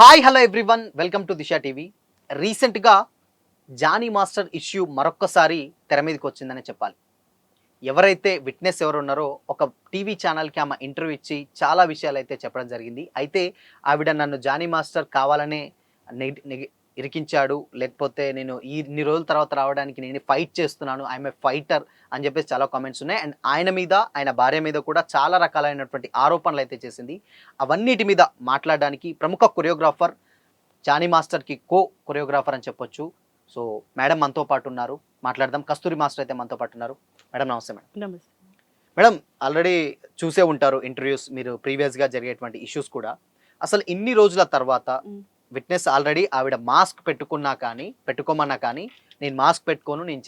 Hi hello everyone welcome to Disha TV. రీసెంట్గా Johnny master issue మరొక్కసారి తెర మీదకి వచ్చిందని చెప్పాలి. ఎవరైతే విట్నెస్ ఎవరు ఉన్నారో ఒక టీవీ ఛానల్కి ఆమె ఇంటర్వ్యూ ఇచ్చి చాలా విషయాలు అయితే చెప్పడం జరిగింది. అయితే ఆవిడ నన్ను జానీ మాస్టర్ కావాలనే ఇరికించాడు, లేకపోతే నేను ఇన్ని రోజుల తర్వాత రావడానికి నేను ఫైట్ చేస్తున్నాను, ఐఎమ్ ఏ ఫైటర్ అని చెప్పేసి చాలా కామెంట్స్ ఉన్నాయి. అండ్ ఆయన మీద ఆయన భార్య మీద కూడా చాలా రకాలైనటువంటి ఆరోపణలు అయితే చేసింది. అవన్నిటి మీద మాట్లాడడానికి ప్రముఖ కొరియోగ్రాఫర్ జానీ మాస్టర్కి కొరియోగ్రాఫర్ అని చెప్పొచ్చు. సో మేడం మనతో పాటు ఉన్నారు, మాట్లాడదాం. కస్తూరి మాస్టర్ అయితే మనతో పాటు ఉన్నారు. మేడం నమస్తే. నమస్తే. మేడం ఆల్రెడీ చూసే ఉంటారు ఇంటర్వ్యూస్, మీరు ప్రీవియస్గా జరిగేటువంటి ఇష్యూస్ కూడా. అసలు ఇన్ని రోజుల తర్వాత విట్నెస్ ఆల్రెడీ ఆవిడ మాస్క్ పెట్టుకోమన్నా కానీ నేను మాస్క్ పెట్టుకోను, నేను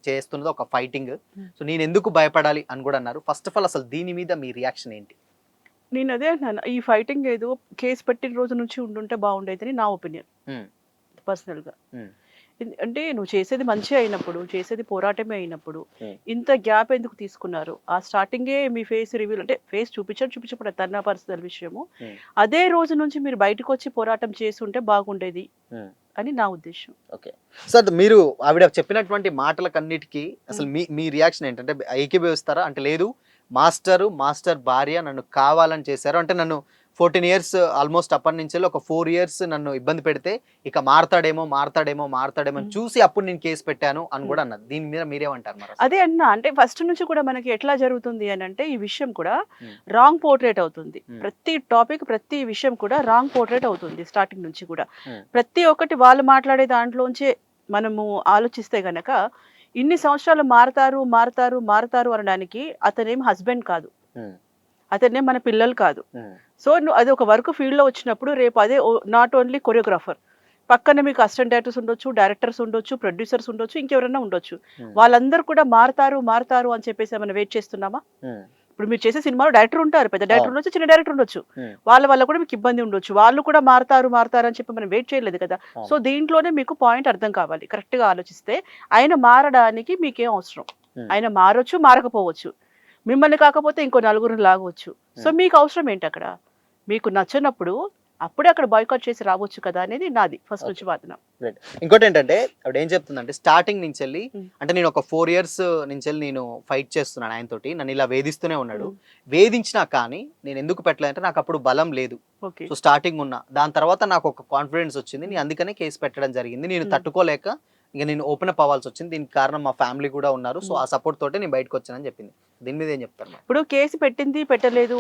చేస్తున్నది ఒక ఫైటింగ్, సో నేను ఎందుకు భయపడాలి అని కూడా అన్నారు. ఫస్ట్ ఆఫ్ ఆల్ అసలు దీని మీద మీ రియాక్షన్ ఏంటి? నేను అదే అంటున్నాను, ఈ ఫైటింగ్ ఏదో కేసు పెట్టిన రోజు నుంచి ఉండుంటే బాగుండేదని నా ఒపీనియన్ పర్సనల్గా. అంటే నువ్వు చేసేది మంచి అయినప్పుడు, చేసేది పోరాటమే అయినప్పుడు ఇంత గ్యాప్ ఎందుకు తీసుకున్నారు? ఆ స్టార్టింగే మీ ఫేస్ రివీల్ అంటే ఫేస్ చూపించప్పుడు తన పర్సనల్ విషయము, అదే రోజు నుంచి మీరు బయటకు వచ్చి పోరాటం చేసి ఉంటే బాగుండేది అని నా ఉద్దేశం. ఓకే సార్, మీరు ఆవిడ చెప్పినటువంటి మాటలకన్నిటికీ అసలు మీ రియాక్షన్ ఏంటంటే ఏకీభవిస్తారా? అంటే లేదు మాస్టర్ భార్య నన్ను కావాలని చేశారు, అంటే నన్ను 14 years ఆల్మోస్ట్ అప్పటి నుంచి ఒక 4 years నన్ను ఇబ్బంది పెడితే ఇక మారతాడేమో చూసి అప్పుడు నేను కేసు పెట్టాను అని కూడా అన్నది. దీని మీద మీరేమంటారు? మరి అదే అన్నా, అంటే ఫస్ట్ నుంచి కూడా మనకి ఎట్లా జరుగుతుంది అని అంటే ఈ విషయం కూడా రాంగ్ పోర్ట్రేట్ అవుతుంది. ప్రతి టాపిక్ ప్రతి విషయం కూడా రాంగ్ పోర్ట్రేట్ అవుతుంది స్టార్టింగ్ నుంచి కూడా. ప్రతి ఒక్కటి వాళ్ళు మాట్లాడే దాంట్లోంచే మనము ఆలోచిస్తే గనక ఇన్ని సంవత్సరాలు మారతారు అనడానికి అతనేం హస్బెండ్ కాదు, అతనే మన పిల్లలు కాదు. సో అది ఒక వర్క్ ఫీల్డ్లో వచ్చినప్పుడు రేపు అదే నాట్ ఓన్లీ కొరియోగ్రాఫర్, పక్కన మీకు అసిస్టెంట్ డైరెక్టర్స్ ఉండొచ్చు, డైరెక్టర్స్ ఉండొచ్చు, ప్రొడ్యూసర్స్ ఉండొచ్చు, ఇంకెవరైనా ఉండొచ్చు. వాళ్ళందరూ కూడా మారతారు అని చెప్పేసి ఏమైనా వెయిట్ చేస్తున్నామా? ఇప్పుడు మీరు చేసే సినిమాలో డైరెక్టర్ ఉంటారు, పెద్ద డైరెక్టర్ ఉండొచ్చు, చిన్న డైరెక్టర్ ఉండొచ్చు, వాళ్ళ వల్ల కూడా మీకు ఇబ్బంది ఉండొచ్చు. వాళ్ళు కూడా మారతారు అని చెప్పి మనం వెయిట్ చేయలేదు కదా. సో దీంట్లోనే మీకు పాయింట్ అర్థం కావాలి. కరెక్ట్గా ఆలోచిస్తే ఆయన మారడానికి మీకేం అవసరం? ఆయన మారొచ్చు, మారకపోవచ్చు, మిమ్మల్ని కాకపోతే ఇంకో నలుగురిని లాగవచ్చు. సో మీకు అవసరం ఏంటి అక్కడ? మీకు నచ్చినప్పుడు అప్పుడే అక్కడ బాయ్కాట్ చేసి రావచ్చు కదా అనేది నాది ఫస్ట్ నుంచి వాదన. ఇంకోటి ఏంటంటే ఆవిడ ఏం చెప్తుందంటే స్టార్టింగ్ నుంచి వెళ్ళి, అంటే నేను ఒక 4 years నుంచి వెళ్ళి నేను ఫైట్ చేస్తున్నాను ఆయనతోటి, నన్ను ఇలా వేధిస్తూనే ఉన్నాడు, వేధించినా కానీ నేను ఎందుకు పెట్టలేదంటే నాకు అప్పుడు బలం లేదు. సో స్టార్టింగ్ ఉన్నా, దాని తర్వాత నాకు ఒక కాన్ఫిడెన్స్ వచ్చింది, నేను అందుకనే కేసు పెట్టడం జరిగింది. నేను తట్టుకోలేక ఇక నేను ఓపెన్ అప్ అవ్వాల్సి వచ్చింది. దీనికి కారణం మా ఫ్యామిలీ కూడా ఉన్నారు, సో ఆ సపోర్ట్ తోటే నేను బయటకు వచ్చానని చెప్పింది. దీని మీద ఏం చెప్తారు? ఇప్పుడు కేసు పెట్టింది పెట్టలేదు,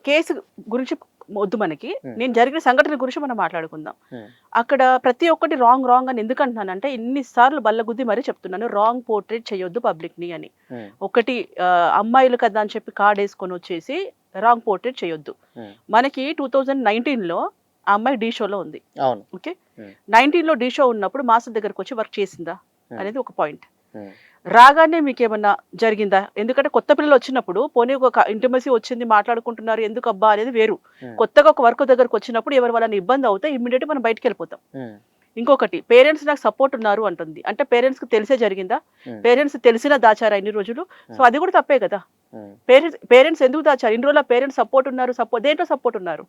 కేసు గురించి వద్దు మనకి, నేను జరిగిన సంఘటన గురించి మనం మాట్లాడుకుందాం. అక్కడ ప్రతి ఒక్కటి రాంగ్ అని ఎందుకు అంటున్నానంటే, ఇన్నిసార్లు బల్లగుద్ది మరీ చెప్తున్నాను, రాంగ్ పోర్ట్రేట్ చేయొద్దు పబ్లిక్ ని అని. ఒకటి అమ్మాయిలు కదా అని చెప్పి కార్డ్ వేసుకొని వచ్చేసి రాంగ్ పోర్ట్రేట్ చేయొద్దు. మనకి 2019లో ఆ అమ్మాయి డీ షోలో ఉంది. ఓకే, 19లో డీ షో ఉన్నప్పుడు మాస్టర్ దగ్గరకు వచ్చి వర్క్ చేసిందా అనేది ఒక పాయింట్. రాగానే మీకు ఏమన్నా జరిగిందా? ఎందుకంటే కొత్త పిల్లలు వచ్చినప్పుడు పోనీ ఒక ఇంటిమసీ వచ్చింది, మాట్లాడుకుంటున్నారు, ఎందుకు అబ్బా అనేది వేరు. కొత్తగా ఒక వర్క్ దగ్గరకు వచ్చినప్పుడు ఎవరి వల్ల ఇబ్బంది అవుతే ఇమ్మీడియట్ మనం బయటకు వెళ్ళిపోతాం. ఇంకొకటి, పేరెంట్స్ నాకు సపోర్ట్ ఉన్నారు అంటుంది, అంటే పేరెంట్స్ కి తెలిసే జరిగిందా? పేరెంట్స్ తెలిసినా దాచారా ఇన్ని రోజులు? సో అది కూడా తప్పే కదా. పేరెంట్స్ ఎందుకు దాచారు ఇన్ని రోజుల? పేరెంట్స్ సపోర్ట్ ఉన్నారు, దేంట్లో సపోర్ట్ ఉన్నారు,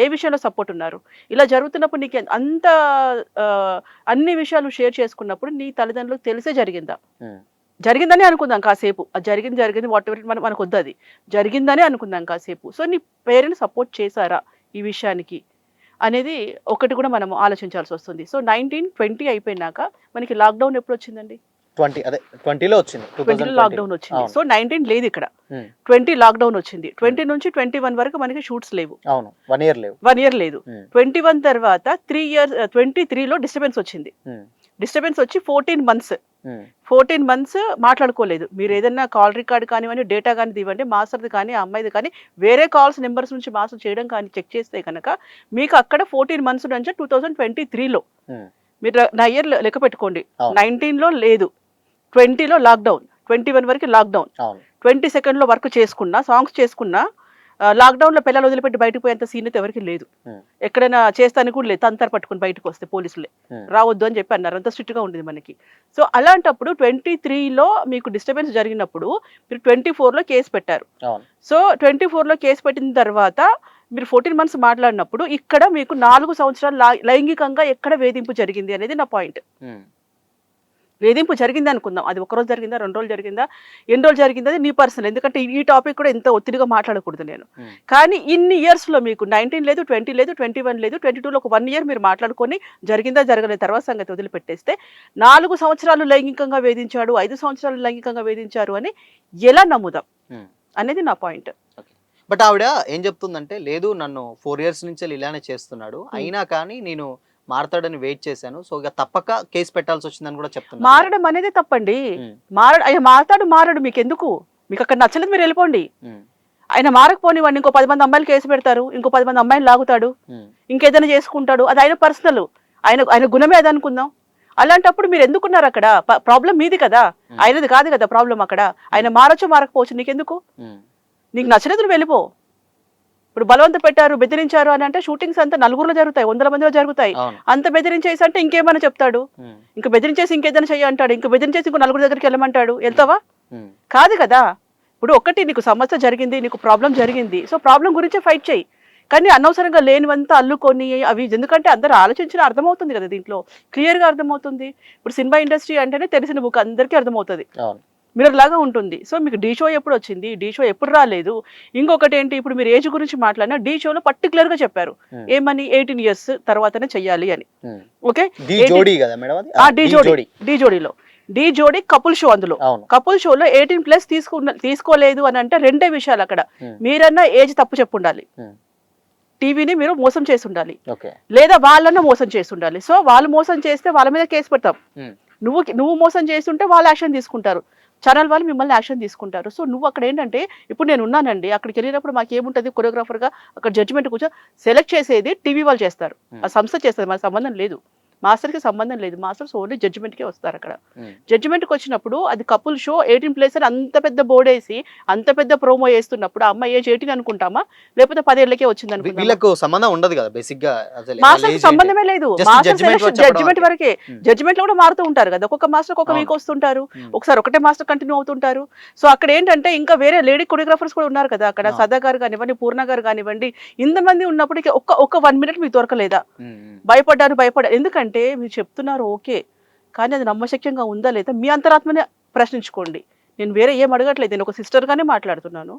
ఏ విషయంలో సపోర్ట్ ఉన్నారు? ఇలా జరుగుతున్నప్పుడు నీకు అంత అన్ని విషయాలు షేర్ చేసుకున్నప్పుడు నీ తల్లిదండ్రులకు తెలిసే జరిగిందని అనుకుందాం కాసేపు. అది జరిగింది వాట్ ఎవర్ మనకు వద్దు, అది జరిగిందని అనుకుందాం కాసేపు. సో నీ పేరెంట్స్ సపోర్ట్ చేశారా ఈ విషయానికి అనేది ఒకటి కూడా మనం ఆలోచించాల్సి వస్తుంది. సో 19-20 అయిపోయినాక మనకి లాక్డౌన్ ఎప్పుడు వచ్చిందండి? 20లో వచ్చింది, 20లో లాక్డౌన్ వచ్చింది. సో 19 లేదు ఇక్కడ, 20 లాక్డౌన్ వచ్చింది. 20 నుంచి 21 వరకు మనకి షూట్స్ లేవు, 1 year లేదు. 21 తర్వాత 3 years, 23లో డిస్టర్బెన్స్ వచ్చింది. డిస్టర్బెన్స్ వచ్చి 14 months మాట్లాడుకోలేదు. మీరు ఏదైనా కాల్ రికార్డ్ కానివ్వండి, డేటా కానీ ఇవ్వండి, మాస్టర్ది కానీ అమ్మాయిది కానీ వేరే కాల్స్ నెంబర్స్ నుంచి మాస్టర్ చేయడం కానీ చెక్ చేస్తే కనుక మీకు అక్కడ 14 months నుంచి 2023లో మీరు నా ఇయర్ లెక్క పెట్టుకోండి. 19లో లేదు, 20లో లాక్డౌన్, 21 వరకు లాక్డౌన్, 22లో వర్క్ చేసుకున్నా, సాంగ్స్ చేసుకున్నా, లాక్డౌన్లో పిల్లలు వదిలిపెట్టి బయటకు పోయేంత సీన్ అయితే ఎవరికి లేదు. ఎక్కడైనా చేస్తానికి కూడా లేదు, తంతర పట్టుకుని బయటకు వస్తే పోలీసులే రావద్దు అని చెప్పి అన్నారు, అంత స్ట్రిక్ట్గా ఉండేది మనకి. సో అలాంటప్పుడు 23లో మీకు డిస్టర్బెన్స్ జరిగినప్పుడు మీరు 24లో కేసు పెట్టారు. సో 24లో కేసు పెట్టిన తర్వాత మీరు 14 మంత్స్ మాట్లాడినప్పుడు ఇక్కడ మీకు 4 సంవత్సరాలు లైంగికంగా ఎక్కడ వేధింపు జరిగింది అనేది నా పాయింట్. వేధింపు జరిగింది అనుకుందాం, అది ఒక రోజు జరిగిందా, 2 రోజులు జరిగిందా, ఎన్ని రోజులు జరిగింది, అది నీ పర్సనల్. ఎందుకంటే ఈ టాపిక్ కూడా ఎంత ఒత్తిడిగా మాట్లాడకూడదు నేను. కానీ ఇన్ని ఇయర్స్లో మీకు 19 లేదు, 20 లేదు, 21 లేదు, 22లో ఒక 1 ఇయర్ మీరు మాట్లాడుకొని జరిగిందా జరగలేదు తర్వాత సంగతి వదిలిపెట్టేస్తే 4 సంవత్సరాలు లైంగికంగా వేధించాడు, 5 సంవత్సరాలు లైంగికంగా వేధించారు అని ఎలా నమ్ముదాం అనేది నా పాయింట్. బట్ ఆవిడ ఏం చెప్తుందంటే, లేదు నన్ను 4 years నుంచి ఇలానే చేస్తున్నాడు, అయినా కానీ నేను మారతాడని వెయిట్ చేశాను, సో ఇక తప్పక కేసు పెట్టాల్సి వచ్చిందని కూడా చెప్తున్నారు. మారడం అనేది తప్పండి. ఆయన మారడు మీకు ఎందుకు, మీకు అక్కడ నచ్చలేదు మీరు వెళ్ళిపోండి. ఆయన మారకపోనివ్వండి, ఇంకో 10 మంది అమ్మాయిలు కేసు పెడతారు, ఇంకో 10 మంది అమ్మాయిలు లాగుతాడు, ఇంకేదైనా చేసుకుంటాడు, అది ఆయన పర్సనల్, ఆయన గుణమే అది అనుకుందాం. అలాంటప్పుడు మీరు ఎందుకున్నారు అక్కడ? ప్రాబ్లం మీది కదా, ఆయనది కాదు కదా ప్రాబ్లం అక్కడ. ఆయన మారచ్చు మారకపోవచ్చు, నీకెందుకు? నీకు నచ్చలేదు నువ్వు వెళ్ళిపో. ఇప్పుడు బలవంత పెట్టారు, బెదిరించారు అని అంటే షూటింగ్స్ అంతా నలుగురులో జరుగుతాయి, 100 మందిలో జరుగుతాయి. అంత బెదిరించేసి అంటే ఇంకేమైనా చెప్తాడు, ఇంకా బెదిరించేసి ఇంకేదైనా చెయ్యి అంటాడు, ఇంకా బెదిరించేసి ఇంకో 4 దగ్గరికి వెళ్ళమంటాడు. వెళ్తావా? కాదు కదా. ఇప్పుడు ఒకటి నీకు సమస్య జరిగింది, నీకు ప్రాబ్లం జరిగింది, సో ప్రాబ్లం గురించే ఫైట్ చేయి. కానీ అనవసరంగా లేనివంతా అల్లుకొని అవి, ఎందుకంటే అందరూ ఆలోచించిన అర్థమవుతుంది కదా, దీంట్లో క్లియర్గా అర్థమవుతుంది. ఇప్పుడు సినిమా ఇండస్ట్రీ అంటేనే తెలిసిన బుక్, అందరికీ అర్థమవుతుంది, మిర్రర్ లాగా ఉంటుంది. సో మీకు డీ షో ఎప్పుడు వచ్చింది, డీ షో ఎప్పుడు రాలేదు. ఇంకొకటి ఏంటి, ఇప్పుడు మీరు ఏజ్ గురించి మాట్లాడినా డీ షోలో పర్టికులర్ గా చెప్పారు ఏమని, 18 years తర్వాతనే చెయ్యాలి అని. ఓకే, డీ జోడీలో డీ జోడీ కపుల్ షో, అందులో కపుల్ షోలో 18+ తీసుకోలేదు అని అంటే రెండే విషయాలు అక్కడ. మీరన్నా ఏజ్ తప్పు చెప్పు ఉండాలి, టీవీని మీరు మోసం చేసి ఉండాలి, లేదా వాళ్ళన్నా మోసం చేసి ఉండాలి. సో వాళ్ళు మోసం చేస్తే వాళ్ళ మీద కేసు పెడతాం. నువ్వు మోసం చేస్తుంటే వాళ్ళు యాక్షన్ తీసుకుంటారు, ఛానల్ వాళ్ళు మిమ్మల్ని యాక్షన్ తీసుకుంటారు. సో నువ్వు అక్కడ ఏంటంటే, ఇప్పుడు నేను ఉన్నానండి, అక్కడికి వెళ్ళినప్పుడు మాకు ఏముంటుంది, కొరియోగ్రాఫర్గా అక్కడ జడ్జిమెంట్ కూర్చో సెలెక్ట్ చేసేది టీవీ వాళ్ళు చేస్తారు, ఆ సంస్థ చేస్తుంది, మాకు సంబంధం లేదు, మాస్టర్కి సంబంధం లేదు. మాస్టర్స్ ఓన్లీ జడ్జిమెంట్కే వస్తారు. అక్కడ జడ్జిమెంట్కి వచ్చినప్పుడు అది కపుల్ షో 18+ అని అంత పెద్ద బోర్డు వేసి అంత పెద్ద ప్రోమో వేస్తున్నప్పుడు ఆ అమ్మాయి ఏజ్ 18 అనుకుంటామా, లేకపోతే 10 ఏళ్లకే వచ్చింది అనుకుంటామా? వీళ్ళకు సంబంధం ఉండదు కదా బేసిక్ గా, మాస్టర్కి సంబంధమే లేదు. జడ్జిమెంట్ వరకే. జడ్జిమెంట్ లో కూడా మారుతూ ఉంటారు కదా, ఒక్కొక్క మాస్టర్ ఒక వీక్ వస్తుంటారు, ఒకసారి ఒకటే మాస్టర్ కంటిన్యూ అవుతుంటారు. సో అక్కడ ఏంటంటే ఇంకా వేరే లేడీ కొరియోగ్రాఫర్స్ కూడా ఉన్నారు కదా అక్కడ, సదా గారు కానివ్వండి, పూర్ణ గారు కానివ్వండి, ఇంతమంది ఉన్నప్పటికీ ఒక్క 1 minute మీకు దొరకలేదా? భయపడ్డారు. ఎందుకంటే మీరు చెప్తున్నారు ఓకే, కానీ అది నమ్మశక్యంగా ఉందా లేదా మీ అంతరాత్మనే ప్రశ్నించుకోండి. నేను వేరే ఏం అడగట్లేదు, నేను ఒక సిస్టర్ గానే మాట్లాడుతున్నాను,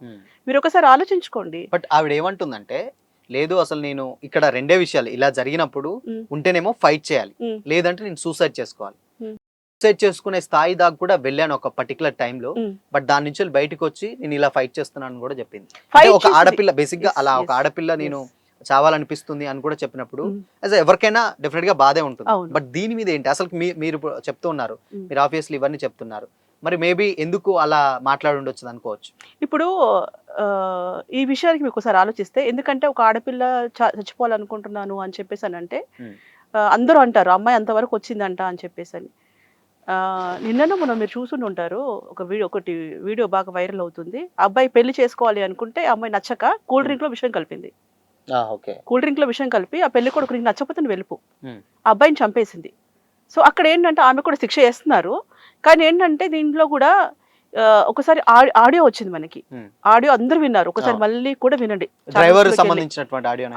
మీరు ఒకసారి ఆలోచించుకోండి. బట్ ఆవిడ ఏమంటుందంటే, లేదు అసలు నేను ఇక్కడ రెండే విషయాలు, ఇలా జరిగినప్పుడు ఉంటేనేమో ఫైట్ చేయాలి, లేదంటే నేను సూసైడ్ చేసుకోవాలి. సూసైడ్ చేసుకునే స్థాయి దాకా కూడా వెళ్ళాను ఒక పర్టికులర్ టైంలో, బట్ దాని నుంచి బయటకు వచ్చి నేను ఇలా ఫైట్ చేస్తున్నాను కూడా చెప్పింది. ఒక ఆడపిల్ల బేసిక్ గా అలా ఒక ఆడపిల్ల నేను చావాలనిపిస్తుంది అని కూడా చెప్పినప్పుడు ఎవరికైనా డెఫినెట్ గా బాధే ఉంటుంది. బట్ దీని మీద ఏంటి అసలు మీరు చెప్తూ ఉన్నారు, మీరు ఆబ్వియస్లీ ఇవన్నీ చెప్తున్నారు, మరి మేబీ ఎందుకు అలా మాట్లాడుండొచ్చు అనుకోవచ్చు. ఇప్పుడు ఈ విషయానికి మీకు ఒకసారి ఆలోచిస్తే, ఎందుకంటే ఒక ఆడపిల్ల చచ్చిపోవాలనుకుంటున్నాను అని చెప్పేసి అని అంటే అందరూ అంటారు అమ్మాయి అంతవరకు వచ్చిందంట అని చెప్పేసి అని. నిన్నను మనం మీరు చూసుండి ఉంటారు, ఒకటి వీడియో బాగా వైరల్ అవుతుంది. అబ్బాయి పెళ్లి చేసుకోవాలి అనుకుంటే అమ్మాయి నచ్చక కూల్ డ్రింక్ లో విషయం కలిపింది. కూల్ డ్రింక్ లో విషయం కలిపి ఆ పెళ్లి కొడుకు నీకు నచ్చకపోతే నువ్వు వెళ్ళిపో, ఆ అబ్బాయిని చంపేసింది. సో అక్కడ ఏంటంటే ఆమె కూడా శిక్ష వేస్తున్నారు, కానీ ఏంటంటే దీంట్లో కూడా ఒకసారి ఆడియో వచ్చింది మనకి, ఆడియో అందరూ విన్నారు, ఒకసారి మళ్ళీ కూడా వినండి,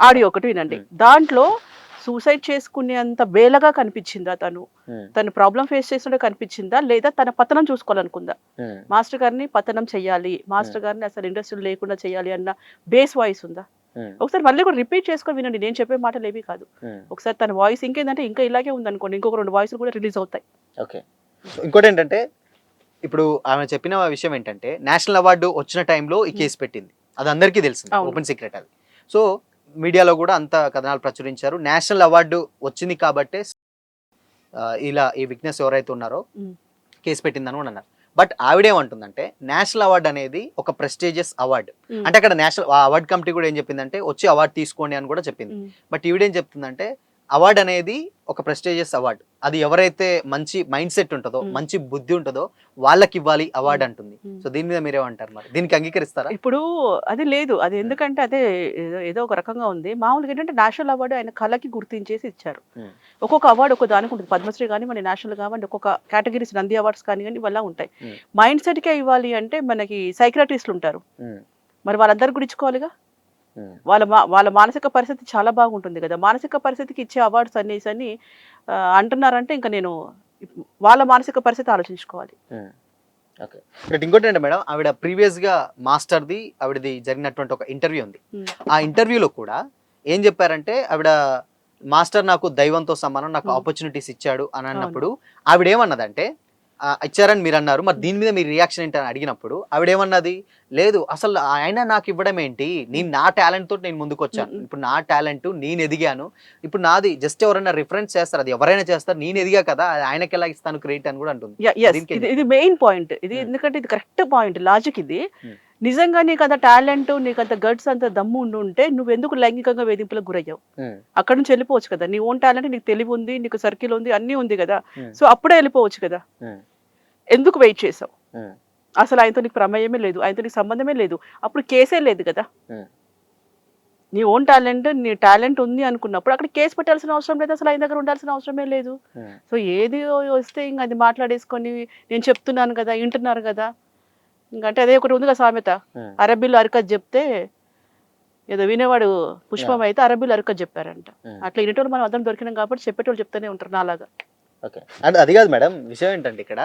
ఆడియో ఒకటి వినండి. దాంట్లో సూసైడ్ చేసుకునేంత బేలగా కనిపించిందా తన ప్రాబ్లం ఫేస్ చేస్తుండే కనిపించిందా, లేదా తన పతనం చూసుకోవాలనుకుందా? మాస్టర్ గారిని పతనం చెయ్యాలి, మాస్టర్ గారిని అసలు ఇండస్ట్రీ లేకుండా చెయ్యాలి అన్న బేస్ వాయిస్ ఉందా? ఒకసారి మళ్ళీ కూడా రిపీట్ చేసుకొని వినండి, నేను చెప్పే మాటలు ఏవి కాదు. ఒకసారి తన వాయిస్ ఇంకేందంటే ఇంకా ఇలాగే ఉంది అనుకోండి, ఇంకొక 2 వాయిస్లు కూడా రిలీజ్ అవుతాయి. ఓకే, ఇంకోటి ఏంటంటే, ఇప్పుడు ఆమె చెప్పిన విషయం ఏంటంటే, నేషనల్ అవార్డు వచ్చిన టైంలో ఈ కేసు పెట్టింది, అది అందరికీ తెలిసింది, ఓపెన్ సీక్రెట్ అది. సో మీడియాలో కూడా అంత కథనాలు ప్రచురించారు, నేషనల్ అవార్డు వచ్చింది కాబట్టే ఇలా ఈ విట్నెస్ ఎవరైతే ఉన్నారో కేసు పెట్టిందని కూడా అన్నారు. బట్ ఆవిడేమంటుందంటే, నేషనల్ అవార్డు అనేది ఒక ప్రెస్టీజియస్ అవార్డు, అంటే అక్కడ నేషనల్ అవార్డు కమిటీ కూడా ఏం చెప్పిందంటే వచ్చి అవార్డు తీసుకోండి అని కూడా చెప్పింది. బట్ ఈవిడేం చెప్తుందంటే, అవార్డు అనేది ఒక ప్రెస్టీజియస్ అవార్డు, అది ఎవరైతే మంచి మైండ్ సెట్ ఉంటుందో, మంచి బుద్ధి ఉంటుందో వాళ్ళకి ఇవ్వాలి అవార్డు అంటుంది. సో దీని మీద మీరేమంటారు, మరి దీనికి అంగీకరిస్తారా? ఇప్పుడు అది లేదు, అది ఎందుకంటే అదే ఏదో ఒక రకంగా ఉంది. మామూలుగా ఏంటంటే నేషనల్ అవార్డు ఆయన కళకి గుర్తించేసి ఇచ్చారు. ఒక్కొక్క అవార్డు ఒక దానికి ఉంటుంది, పద్మశ్రీ కానీ మన నేషనల్ కావండి, ఒక్కొక్క కేటగిరీస్ నంది అవార్డ్స్ కానీ ఇవల్ల ఉంటాయి. మైండ్ సెట్కే ఇవ్వాలి అంటే మనకి సైక్రాటిస్టులు ఉంటారు, మరి వాళ్ళందరూ కూడా ఇచ్చుకోవాలిగా. వాళ్ళ మానసిక పరిస్థితి చాలా బాగుంటుంది కదా. మానసిక పరిస్థితికి ఇచ్చే అవార్డ్స్ అని అంటున్నారంటే ఇంకా నేను వాళ్ళ మానసిక పరిస్థితి ఆలోచించుకోవాలి. ఓకే. బట్ ఇంకోటి అంటే మేడం, ఆవిడ ప్రీవియస్ గా మాస్టర్ది ఆవిడది జరిగినటువంటి ఒక ఇంటర్వ్యూ ఉంది. ఆ ఇంటర్వ్యూలో కూడా ఏం చెప్పారంటే, ఆవిడ మాస్టర్ నాకు దైవంతో సమానం, నాకు ఆపర్చునిటీస్ ఇచ్చాడు అని అన్నప్పుడు ఆవిడ ఏమన్నదంటే, ఇచ్చారని మీరు అన్నారు, మరి దీని మీద మీ రియాక్షన్ ఏంటని అడిగినప్పుడు ఆవిడ ఏమన్నది, లేదు అసలు ఆయన నాకు ఇవ్వడం ఏంటి, నేను నా టాలెంట్ తోటి నేను ముందుకు వచ్చాను, ఇప్పుడు నా టాలెంట్ నేను ఎదిగాను, ఇప్పుడు నాది జస్ట్ ఎవరైనా రిఫరెన్స్ చేస్తారు, అది ఎవరైనా చేస్తారు, నేను ఎదిగా కదా, ఆయనకి ఎలా ఇస్తాను క్రెడిట్ అని కూడా అంటుంది. ఇది మెయిన్ పాయింట్ ఇది, ఎందుకంటే ఇది కరెక్ట్ పాయింట్, లాజిక్ ఇది. నిజంగా నీకు అంత టాలెంట్, నీకు అంత గట్స్, అంత దమ్ము ఉంటే నువ్వు ఎందుకు లైంగికంగా వేధింపులకు గురయ్యావు? అక్కడ నుంచి వెళ్ళిపోవచ్చు కదా. నీ ఓన్ టాలెంట్, నీకు తెలివి ఉంది, నీకు సర్కిల్ ఉంది, అన్నీ ఉంది కదా. సో అప్పుడే వెళ్ళిపోవచ్చు కదా. ఎందుకు వెయిట్ చేసావు? అసలు ఆయనతో నీకు ప్రమేయమే లేదు, ఆయనతో నీకు సంబంధమే లేదు, అప్పుడు కేసే లేదు కదా. నీ ఓన్ టాలెంట్, నీ టాలెంట్ ఉంది అనుకున్నప్పుడు అక్కడ కేసు పెట్టాల్సిన అవసరం లేదు, అసలు ఆయన దగ్గర ఉండాల్సిన అవసరమే లేదు. సో ఏది వస్తే ఇంకా అది మాట్లాడేసుకొని నేను చెప్తున్నాను కదా, వింటున్నారు కదా. ఇంకంటే అదే ఒకటి ఉంది కదా సామెత, అరబ్బీలో అరకత్ చెప్తే ఏదో వినేవాడు పుష్పం అయితే అరబ్బీలో అరకత్ చెప్పారంట. అట్లా వినేటోళ్ళు మనం అందరం దొరికినాం కాబట్టి చెప్పేటోళ్ళు చెప్తూనే ఉంటారు నాలాగా. ఓకే. అంటే అది కాదు మేడం, విషయం ఏంటంటే ఇక్కడ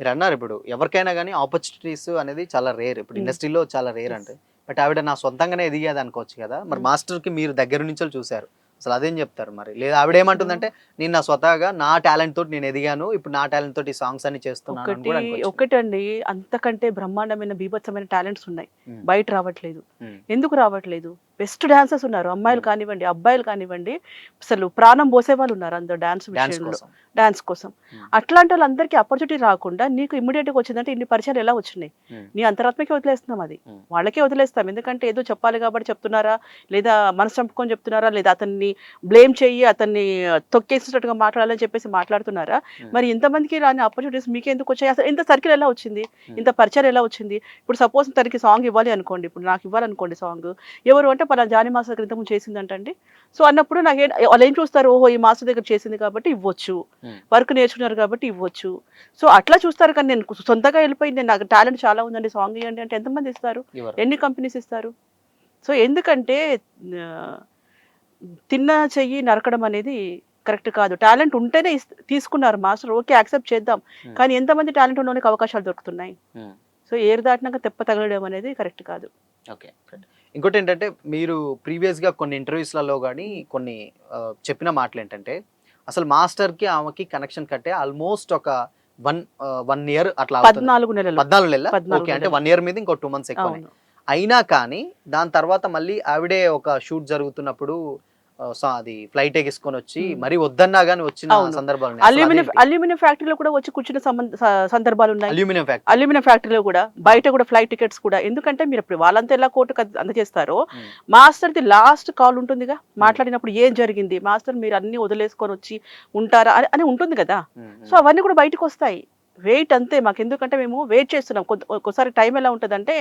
మీరు అన్నారు, ఇప్పుడు ఎవరికైనా కానీ ఆపర్చునిటీస్ అనేది చాలా రేర్, ఇప్పుడు ఇండస్ట్రీలో చాలా రేర్ అంటే. బట్ ఆవిడ నా సొంతంగానే ఎదిగేది అనుకోవచ్చు కదా, మరి మాస్టర్కి మీరు దగ్గర నుంచి చూసారు, అసలు అదేం చెప్తారు మరి? లేదా ఆవిడ ఏమంటుందంటే, నేను నా స్వతహాగా నా టాలెంట్ తోటి నేను ఎదిగాను, ఇప్పుడు నా టాలెంట్ తోటి సాంగ్స్ అన్ని చేస్తున్నాను. ఒకటండి, అంతకంటే బ్రహ్మాండమైన బీభత్సమైన టాలెంట్స్ ఉన్నాయి, బయట రావట్లేదు. ఎందుకు రావట్లేదు? బెస్ట్ డాన్సర్స్ ఉన్నారు, అమ్మాయిలు కానివ్వండి అబ్బాయిలు కానివ్వండి, అసలు ప్రాణం పోసే వాళ్ళు ఉన్నారు అందరు డాన్స్ కోసం. అట్లాంటి వాళ్ళందరికీ ఆపర్చునిటీ రాకుండా నీకు ఇమ్మీడియట్ గా వచ్చిందంటే ఇన్ని పరిచయాలు ఎలా వచ్చినాయి? నీ అంతరాత్మకే వదిలేస్తున్నాం, అది వాళ్ళకే వదిలేస్తాం. ఎందుకంటే ఏదో చెప్పాలి కాబట్టి చెప్తున్నారా, లేదా మనసు చంపుకొని చెప్తున్నారా, లేదా అతన్ని బ్లేమ్ చెయ్యి, అతన్ని తొక్కేసినట్టుగా మాట్లాడాలని చెప్పేసి మాట్లాడుతున్నారా? మరి ఇంతమందికి రాని ఆపర్చునిటీస్ మీకే ఎందుకు వచ్చాయి? అసలు ఇంత సర్కిల్ ఎలా వచ్చింది, ఇంత పరిచయాలు ఎలా వచ్చింది? ఇప్పుడు సపోజ్ తనకి సాంగ్ ఇవ్వాలి అనుకోండి, ఇప్పుడు నాకు ఇవ్వాలనుకోండి సాంగ్, ఎవరు అంటే పలానా జానీ మాస్టర్ దగ్గర ఇంతకుముందు చేసిందంటండి. సో అన్నప్పుడు నాకు వాళ్ళు ఏం చూస్తారు, ఓహో ఈ మాస్టర్ దగ్గర చేసింది కాబట్టి ఇవ్వచ్చు, వర్క్ నేర్చుకున్నారు కాబట్టి ఇవ్వచ్చు. సో అట్లా చూస్తారు. కానీ నేను సొంతగా వెళ్ళిపోయి నేను నాకు టాలెంట్ చాలా ఉందండి సాంగ్ ఇవ్వండి అంటే ఎంతమంది ఇస్తారు? ఎన్ని కంపెనీస్ ఇస్తారు? సో ఎందుకంటే తిన్న చెయ్యి నరకడం అనేది కరెక్ట్ కాదు. టాలెంట్ ఉంటేనే తీసుకున్నారు మాస్టర్, ఓకే యాక్సెప్ట్ చేద్దాం. కానీ ఎంతమంది టాలెంట్ ఉన్న వాళ్ళకి అవకాశాలు దొరుకుతున్నాయి? సో ఏరు దాటినాక తెప్ప తగలడం అనేది కరెక్ట్ కాదు. ఓకే. ఇంకోటి ఏంటంటే, మీరు ప్రీవియస్గా కొన్ని ఇంటర్వ్యూస్లలో కానీ కొన్ని చెప్పిన మాటలు ఏంటంటే, అసలు మాస్టర్కి ఆమెకి కనెక్షన్ కట్టే ఆల్మోస్ట్ ఒక 1 year అట్లా 14 నెలలు. ఓకే, అంటే 1 year మీద ఇంకో 2 months ఎక్కువ అయినా కానీ దాని తర్వాత మళ్ళీ ఆవిడే ఒక షూట్ జరుగుతున్నప్పుడు అది ఫ్లైట్ ఎగేసుకొని వచ్చి మరి వద్దన్నా గానీ వచ్చిన సందర్భాలు, అల్యూమినియం ఫ్యాక్టరీలో కూడా వచ్చి కూర్చున్న సందర్భాలు ఉన్నాయి. అల్యూమినియం ఫ్యాక్టరీలో కూడా, బయట కూడా ఫ్లైట్ టికెట్స్ కూడా. ఎందుకంటే మీరు ఇప్పుడు వాళ్ళంతా ఎలా కోర్టుకు అందజేస్తారో, మాస్టర్ ది లాస్ట్ కాల్ ఉంటుందిగా, మాట్లాడినప్పుడు ఏం జరిగింది, మాస్టర్ మీరు అన్ని వదిలేసుకొని వచ్చి ఉంటారా అని ఉంటుంది కదా. సో అవన్నీ కూడా బయటకు వస్తాయి. వెయిట్ అంతే మాకు, ఎందుకంటే మేము వెయిట్ చేస్తున్నాం. ఒక్కోసారి టైం ఎలా ఉంటుందంటే,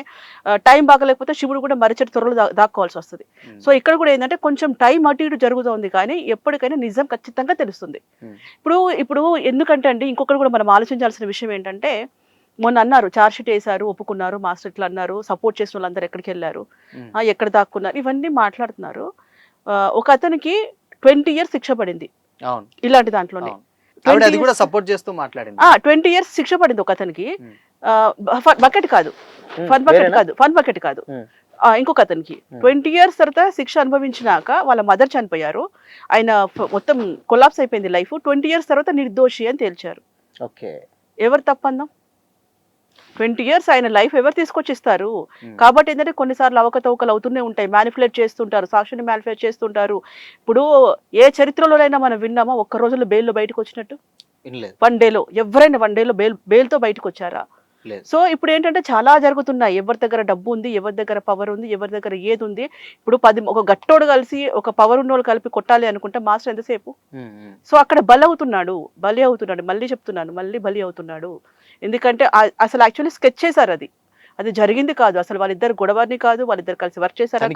టైం బాగలేకపోతే శివుడు కూడా మరిచెట్టు త్వరలో దాక్కోవాల్సి వస్తుంది. సో ఇక్కడ కూడా ఏంటంటే కొంచెం టైం అటు ఇటు జరుగుతుంది, కానీ ఎప్పటికైనా నిజం ఖచ్చితంగా తెలుస్తుంది. ఇప్పుడు ఎందుకంటే అండి, ఇంకొకటి కూడా మనం ఆలోచించాల్సిన విషయం ఏంటంటే, మొన్న అన్నారు ఛార్జ్ షీట్ వేశారు, ఒప్పుకున్నారు, మాస్టర్ ఇట్లా అన్నారు, సపోర్ట్ చేసిన వాళ్ళందరూ ఎక్కడికి వెళ్ళారు, ఎక్కడ దాక్కున్నారు, ఇవన్నీ మాట్లాడుతున్నారు. ఒక అతనికి 20 years శిక్ష పడింది ఇలాంటి దాంట్లోనే. 20 years శిక్ష పడింది ఒక అతనికి. బకెట్ కాదు, ఫన్ బకెట్ కాదు. ఇంకొక అతనికి 20 years తర్వాత శిక్ష అనుభవించినాక వాళ్ళ మదర్ చనిపోయారు, ఆయన మొత్తం కొలాప్స్ అయిపోయింది లైఫ్. 20 years తర్వాత నిర్దోషి అని తేల్చారు. ఎవరు తప్పందాం? 20 years ఆయన లైఫ్ ఎవరు తీసుకొచ్చిస్తారు? కాబట్టి ఏంటంటే కొన్నిసార్లు అవకతవకలు అవుతూనే ఉంటాయి, మ్యానిపులేట్ చేస్తుంటారు, సాక్షిని మ్యానిపులేట్ చేస్తుంటారు. ఇప్పుడు ఏ చరిత్రలోనైనా మనం విన్నామా ఒక్క రోజులో బెయిల్లో బయటకు వచ్చినట్టు? 1 day ఎవరైనా 1 day బెయిల్తో బయటకు వచ్చారా? సో ఇప్పుడు ఏంటంటే చాలా జరుగుతున్నాయి. ఎవరి దగ్గర డబ్బు ఉంది, ఎవరి దగ్గర పవర్ ఉంది, ఎవరి దగ్గర ఏది ఉంది. ఇప్పుడు ఒక గట్టోడు కలిసి ఒక పవర్ ఉన్నోళ్ళు కలిపి కొట్టాలి అనుకుంటే మాస్టర్ ఎంతసేపు? సో అక్కడ బలి అవుతున్నాడు. మళ్ళీ చెప్తున్నాను, మళ్ళీ బలి అవుతున్నాడు. ఎందుకంటే అసలు యాక్చువల్లీ స్కెచ్ చేశారు, అది జరిగింది కాదు. అసలు వాళ్ళిద్దరు గొడవని కాదు, వాళ్ళిద్దరు కలిసి వర్క్ చేశారా కాదు,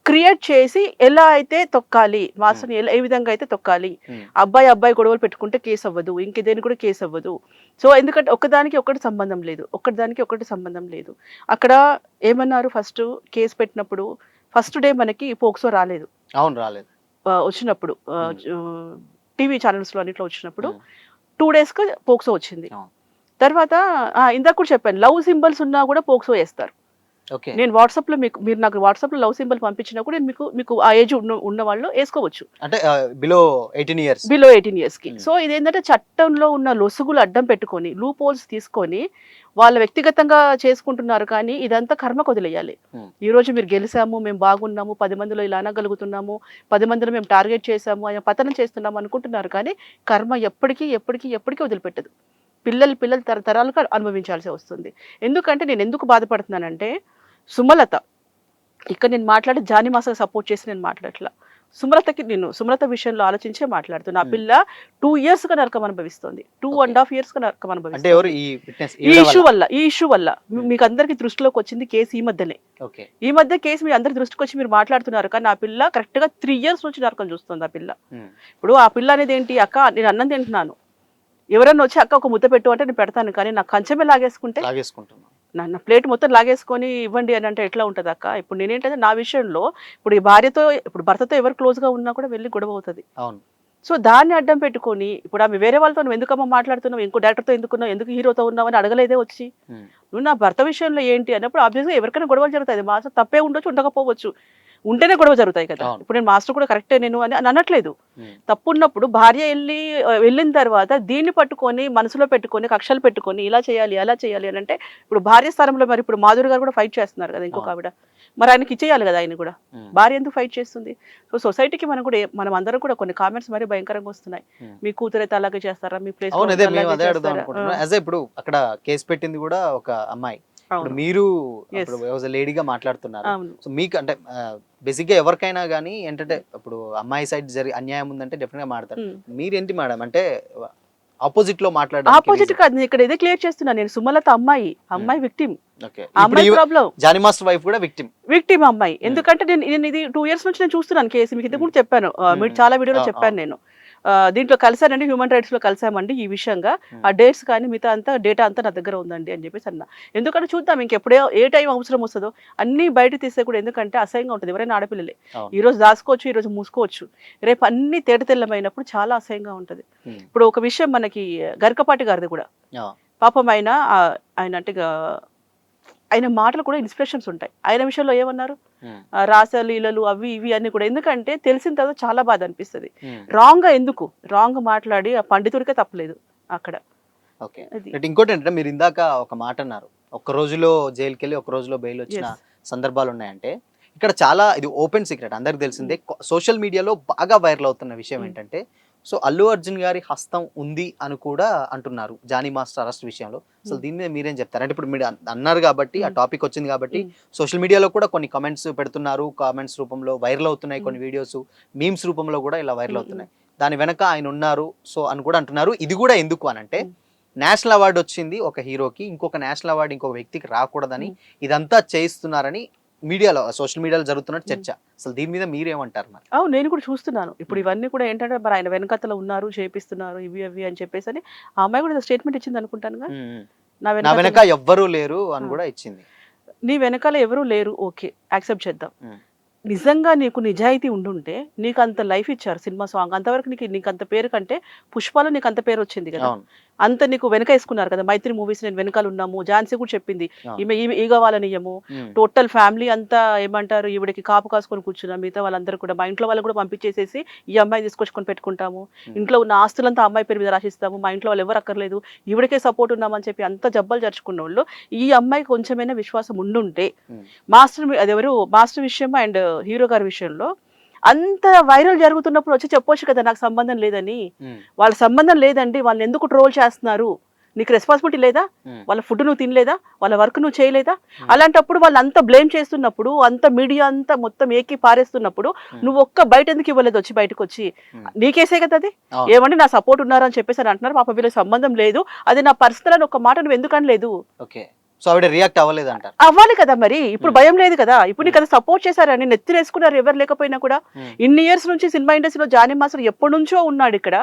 క్రియేట్ చేసి ఎలా అయితే తొక్కాలి, మాస్టర్ని ఏ విధంగా అయితే తొక్కాలి. అబ్బాయి గొడవలు పెట్టుకుంటే కేసు అవ్వదు, ఇంకేదేని కూడా కేసు అవ్వదు. సో ఎందుకంటే ఒకదానికి ఒకటి సంబంధం లేదు, అక్కడ ఏమన్నారు, ఫస్ట్ కేసు పెట్టినప్పుడు ఫస్ట్ డే మనకి పోక్సో రాలేదు అవును రాలేదు. వచ్చినప్పుడు టీవీ ఛానల్స్లో అన్నిట్లో వచ్చినప్పుడు 2 డేస్కి పోక్సో వచ్చింది. అవును. తర్వాత ఇందాక కూడా చెప్పాను, లవ్ సింబల్స్ ఉన్నా కూడా పోక్సో వేస్తారు. ఓకే. నేను వాట్సాప్లో మీరు నాకు వాట్సాప్లో లవ్ సింబల్ పంపించినా కూడా నేను మీకు ఆ ఏజ్ ఉన్న వాళ్ళు వేసుకోవచ్చు, అంటే బిలో 18 ఇయర్స్. బిలో 18 ఇయర్స్కి. సో ఇదేంటంటే చట్టంలో ఉన్న లొసుగులు అడ్డం పెట్టుకొని లూప్ హోల్స్ తీసుకొని వాళ్ళ వ్యక్తిగతంగా చేసుకుంటున్నారు. కానీ ఇదంతా కర్మకు వదిలేయాలి. ఈ రోజు మీరు గెలిచాము, మేము బాగున్నాము, 10 మందిలో ఇలా అనగలుగుతున్నాము, 10 మందిలో మేము టార్గెట్ చేసాము, ఆయన పతనం చేస్తున్నాము అనుకుంటున్నారు. కానీ కర్మ ఎప్పటికీ ఎప్పటికీ ఎప్పటికీ వదిలిపెట్టదు. పిల్లలు తరతరాలుగా అనుభవించాల్సి వస్తుంది. ఎందుకంటే నేను ఎందుకు బాధపడుతున్నానంటే, సుమలత ఇక్కడ నేను మాట్లాడి జానీ మాస్టర్ సపోర్ట్ చేసి నేను మాట్లాడట్లా. సుమలత విషయంలో ఆలోచించే మాట్లాడుతున్నా. ఆ పిల్ల 2 yearsగా నరకం అనుభవిస్తుంది, 2.5 yearsగా నరకం అంటే అనుభవిస్తుంది. ఎవరు ఈ విట్నెస్ ఈ ఇష్యూ వల్ల మీకు అందరికి దృష్టిలోకి వచ్చింది కేసు ఈ మధ్యనే. ఓకే. ఈ మధ్య కేసు మీ అందరి దృష్టికి వచ్చి మీరు మాట్లాడుతున్నారు. కానీ ఆ పిల్ల కరెక్ట్ గా 3 years నుంచి నరకం చూస్తుంది. ఆ పిల్ల ఇప్పుడు ఆ పిల్ల అనేది ఏంటి, అక్క నేను అన్నం తింటున్నాను, ఎవరన్నా వచ్చి అక్క ఒక ముద్ద పెట్టు అంటే నేను పెడతాను. కానీ నాకు కంచమే లాగేసుకుంటున్నాను, నా ప్లేట్ మొత్తం లాగేసుకొని ఇవ్వండి అని అంటే ఎట్లా ఉంటుంది అక్క? ఇప్పుడు నేనేంటంటే నా విషయంలో ఇప్పుడు ఈ భర్తతో ఎవరు క్లోజ్గా ఉన్నా కూడా వెళ్ళి గొడవ అవుతుంది. అవును. సో దాన్ని అడ్డం పెట్టుకొని ఇప్పుడు ఆమె వేరే వాళ్ళతో నువ్వు ఎందుకమ్మా మాట్లాడుతున్నావు, ఇంకో డైరెక్టర్తో ఎందుకున్నావు, ఎందుకు హీరోతో ఉన్నావు అని అడగలేదే వచ్చి. నువ్వు నా భర్త విషయంలో ఏంటి అన్నప్పుడు ఆబ్వియస్గా ఎవరికైనా గొడవలు జరుగుతుంది. మాస్టర్ తప్పే ఉండొచ్చు, ఉండకపోవచ్చు, ఉంటేనే గొడవ జరుగుతాయి కదా. ఇప్పుడు నేను మాస్టర్ కూడా కరెక్టే నేను అని అనట్లేదు. తప్పు ఉన్నప్పుడు భార్య వెళ్ళిన తర్వాత దీన్ని పట్టుకొని మనసులో పెట్టుకొని కక్షలు పెట్టుకొని ఇలా చేయాలి అలా చేయాలి అని అంటే, ఇప్పుడు భార్య స్థానంలో మరి ఇప్పుడు మాధురి గారు కూడా ఫైట్ చేస్తున్నారు కదా ఇంకొక ఆవిడ, మరి ఆయనకి ఇచ్చేయాలి కదా. ఆయన కూడా భార్య ఎందుకు ఫైట్ చేస్తుంది? సో సొసైటీకి మనం అందరం కూడా కొన్ని కామెంట్స్ మరి భయంకరంగా వస్తున్నాయి. మీ కూతురైతే అలాగే చేస్తారా, మీ ప్లేస్ ఇప్పుడు అక్కడ కేసు పెట్టింది కూడా ఒక అమ్మాయి, మీరు లేడీగా మాట్లాడుతున్నారు. సో మీకు అంటే బేసిక్ గా ఎవరికైనా కానీ ఏంటంటే ఇప్పుడు అమ్మాయి సైడ్ అన్యాయం ఉందంటే డెఫినెట్ గా మాట్లాడతారు. మీరేంటి మేడం అంటే ఆపోజిట్ లో మాట్లాడారు? ఆపోజిట్ కాదు, నేను ఇక్కడ ఇదే క్లియర్ చేస్తున్నా. నేను సుమలత అమ్మాయి విక్టిమ్, అమ్మాయి ప్రాబ్లం. జానీ మాస్టర్ వైఫ్ కూడా విక్టిమ్ అమ్మాయి. ఎందుకంటే నేను ఇది 2 years నుంచి నేను చూస్తున్నాను కేసు. మీకు ఇంతకు ముందు చెప్పాను, మీరు చాలా వీడియోలో చెప్పాను. నేను దీంట్లో కలిసానండి, హ్యూమన్ రైట్స్ లో కలిసామండి ఈ విషయంగా. ఆ డేట్స్ కానీ మిగతా అంతా డేటా అంతా నా దగ్గర ఉందండి అని చెప్పేసి అన్నా. ఎందుకంటే చూద్దాం ఇంకెప్పుడే ఏ టైం అవసరం వస్తుందో అన్ని బయట తీస్తే కూడా, ఎందుకంటే అసహ్యంగా ఉంటుంది. ఎవరైనా ఆడపిల్లలే ఈ రోజు దాచుకోవచ్చు, ఈ రోజు మూసుకోవచ్చు, రేపు అన్ని తేటతెల్లమైనప్పుడు చాలా అసహ్యంగా ఉంటుంది. ఇప్పుడు ఒక విషయం మనకి గరికపాటి గారిది కూడా పాపం, ఆయన అంటే ఆయన మాటలు కూడా ఇన్స్పిరేషన్స్ ఉంటాయి. ఆయన విషయంలో ఏమన్నారు, రాసలీలలు అవి ఇవి అన్ని కూడా. ఎందుకంటే తెలిసిన తర్వాత చాలా బాధ అనిపిస్తుంది. రాంగ్ మాట్లాడి ఆ పండితుడికే తప్పలేదు అక్కడ. ఇంకోటి ఏంటంటే మీరు ఇందాక ఒక మాట అన్నారు, ఒక్క రోజులో జైలుకి వెళ్ళి ఒక్క రోజులో బెయిల్ వచ్చిన సందర్భాలు ఉన్నాయంటే, ఇక్కడ చాలా ఇది ఓపెన్ సీక్రెట్, అందరికి తెలిసిందే. సోషల్ మీడియాలో బాగా వైరల్ అవుతున్న విషయం ఏంటంటే, సో అల్లు అర్జున్ గారి హస్తం ఉంది అని కూడా అంటున్నారు జానీ మాస్టర్ అరెస్ట్ విషయంలో. అసలు దీని మీద మీరేం చెప్తారు? అంటే ఇప్పుడు మీరు అన్నారు కాబట్టి, ఆ టాపిక్ వచ్చింది కాబట్టి సోషల్ మీడియాలో కూడా కొన్ని కామెంట్స్ పెడుతున్నారు, కామెంట్స్ రూపంలో వైరల్ అవుతున్నాయి, కొన్ని వీడియోస్ మీమ్స్ రూపంలో కూడా ఇలా వైరల్ అవుతున్నాయి. దాని వెనక ఆయన ఉన్నారు సో అని కూడా అంటున్నారు. ఇది కూడా ఎందుకు అని అంటే, నేషనల్ అవార్డు వచ్చింది ఒక హీరోకి, ఇంకొక నేషనల్ అవార్డు ఇంకొక వ్యక్తికి రాకూడదని ఇదంతా చేయిస్తున్నారని మీడియాలో, సోషల్ మీడియాలో జరుగుతున్నట్టు చర్చ. అసలు దీని మీద మీరేమంటారు? మరి నేను కూడా చూస్తున్నాను ఇప్పుడు ఇవన్నీ కూడా ఏంటంటే, మరి ఆయన వెనకతలో ఉన్నారు, చేపిస్తున్నారు ఇవి అవి అని చెప్పేసి అని ఆ అమ్మాయి కూడా స్టేట్మెంట్ ఇచ్చింది అనుకుంటానుగా. నా వెనక ఎవ్వరూ లేరు అని కూడా ఇచ్చింది. నీ వెనకాల ఎవరూ లేరు, ఓకే యాక్సెప్ట్ చేద్దాం. నిజంగా నీకు నిజాయితీ ఉండుంటే నీకు అంత లైఫ్ ఇచ్చారు సినిమా సాంగ్, అంతవరకు నీకు అంత పేరు కంటే పుష్పాలో నీకు అంత పేరు వచ్చింది కదా, అంత నీకు వెనక వేసుకున్నారు కదా. మైత్రి మూవీస్ నేను వెనకాల ఉన్నాము, ఝాన్సీ కూడా చెప్పింది ఈ కావాలనియము, టోటల్ ఫ్యామిలీ అంతా ఏమంటారు ఈవిడికి కాపు కాసుకొని కూర్చున్నాం, మిగతా వాళ్ళందరూ కూడా మా ఇంట్లో వాళ్ళు కూడా పంపించేసేసి ఈ అమ్మాయి తీసుకొచ్చుకొని పెట్టుకుంటాము, ఇంట్లో ఉన్న ఆస్తులంతా అమ్మాయి పేరు మీద రాసిస్తాము, మా ఇంట్లో వాళ్ళు ఎవరు అక్కర్లేదు, ఈవిడికే సపోర్ట్ ఉన్నామని చెప్పి అంత జబ్బలు జరుచుకున్న వాళ్ళు, ఈ అమ్మాయికి కొంచెమైనా విశ్వాసం ఉండుంటే మాస్టర్ విషయం అండ్ హీరో గారి విషయంలో అంత వైరల్ జరుగుతున్నప్పుడు వచ్చి చెప్పొచ్చు కదా నాకు సంబంధం లేదని. వాళ్ళ సంబంధం లేదండి, వాళ్ళని ఎందుకు ట్రోల్ చేస్తున్నారు, నీకు రెస్పాన్సిబిలిటీ లేదా, వాళ్ళ ఫుడ్ నువ్వు తినలేదా, వాళ్ళ వర్క్ నువ్వు చేయలేదా? అలాంటప్పుడు వాళ్ళు అంత బ్లేమ్ చేస్తున్నప్పుడు, అంత మీడియా అంతా మొత్తం ఏకి పారేస్తున్నప్పుడు నువ్వు ఒక్క బయట ఎందుకు ఇవ్వలేదు వచ్చి బయటకు వచ్చి? నీకేసే కదా అది. ఏమంటే నా సపోర్ట్ ఉన్నారని చెప్పేసి అని అంటున్నారు, పాప వీళ్ళకి సంబంధం లేదు, అది నా పర్సనల్ అని ఒక మాట నువ్వు ఎందుకని లేదు? సో ఆవిడ రియాక్ట్ అవ్వలేదు అంటారు. అవ్వాలి కదా మరి, ఇప్పుడు భయం లేదు కదా, ఇప్పుడు నీకు సపోర్ట్ చేశారని నెత్తినేసుకున్నారు ఎవరు లేకపోయినా కూడా. ఇన్ని ఇయర్స్ నుంచి సినిమా ఇండస్ట్రీలో జానీ మాస్టర్ ఎప్పటి నుంచో ఉన్నాడు ఇక్కడ,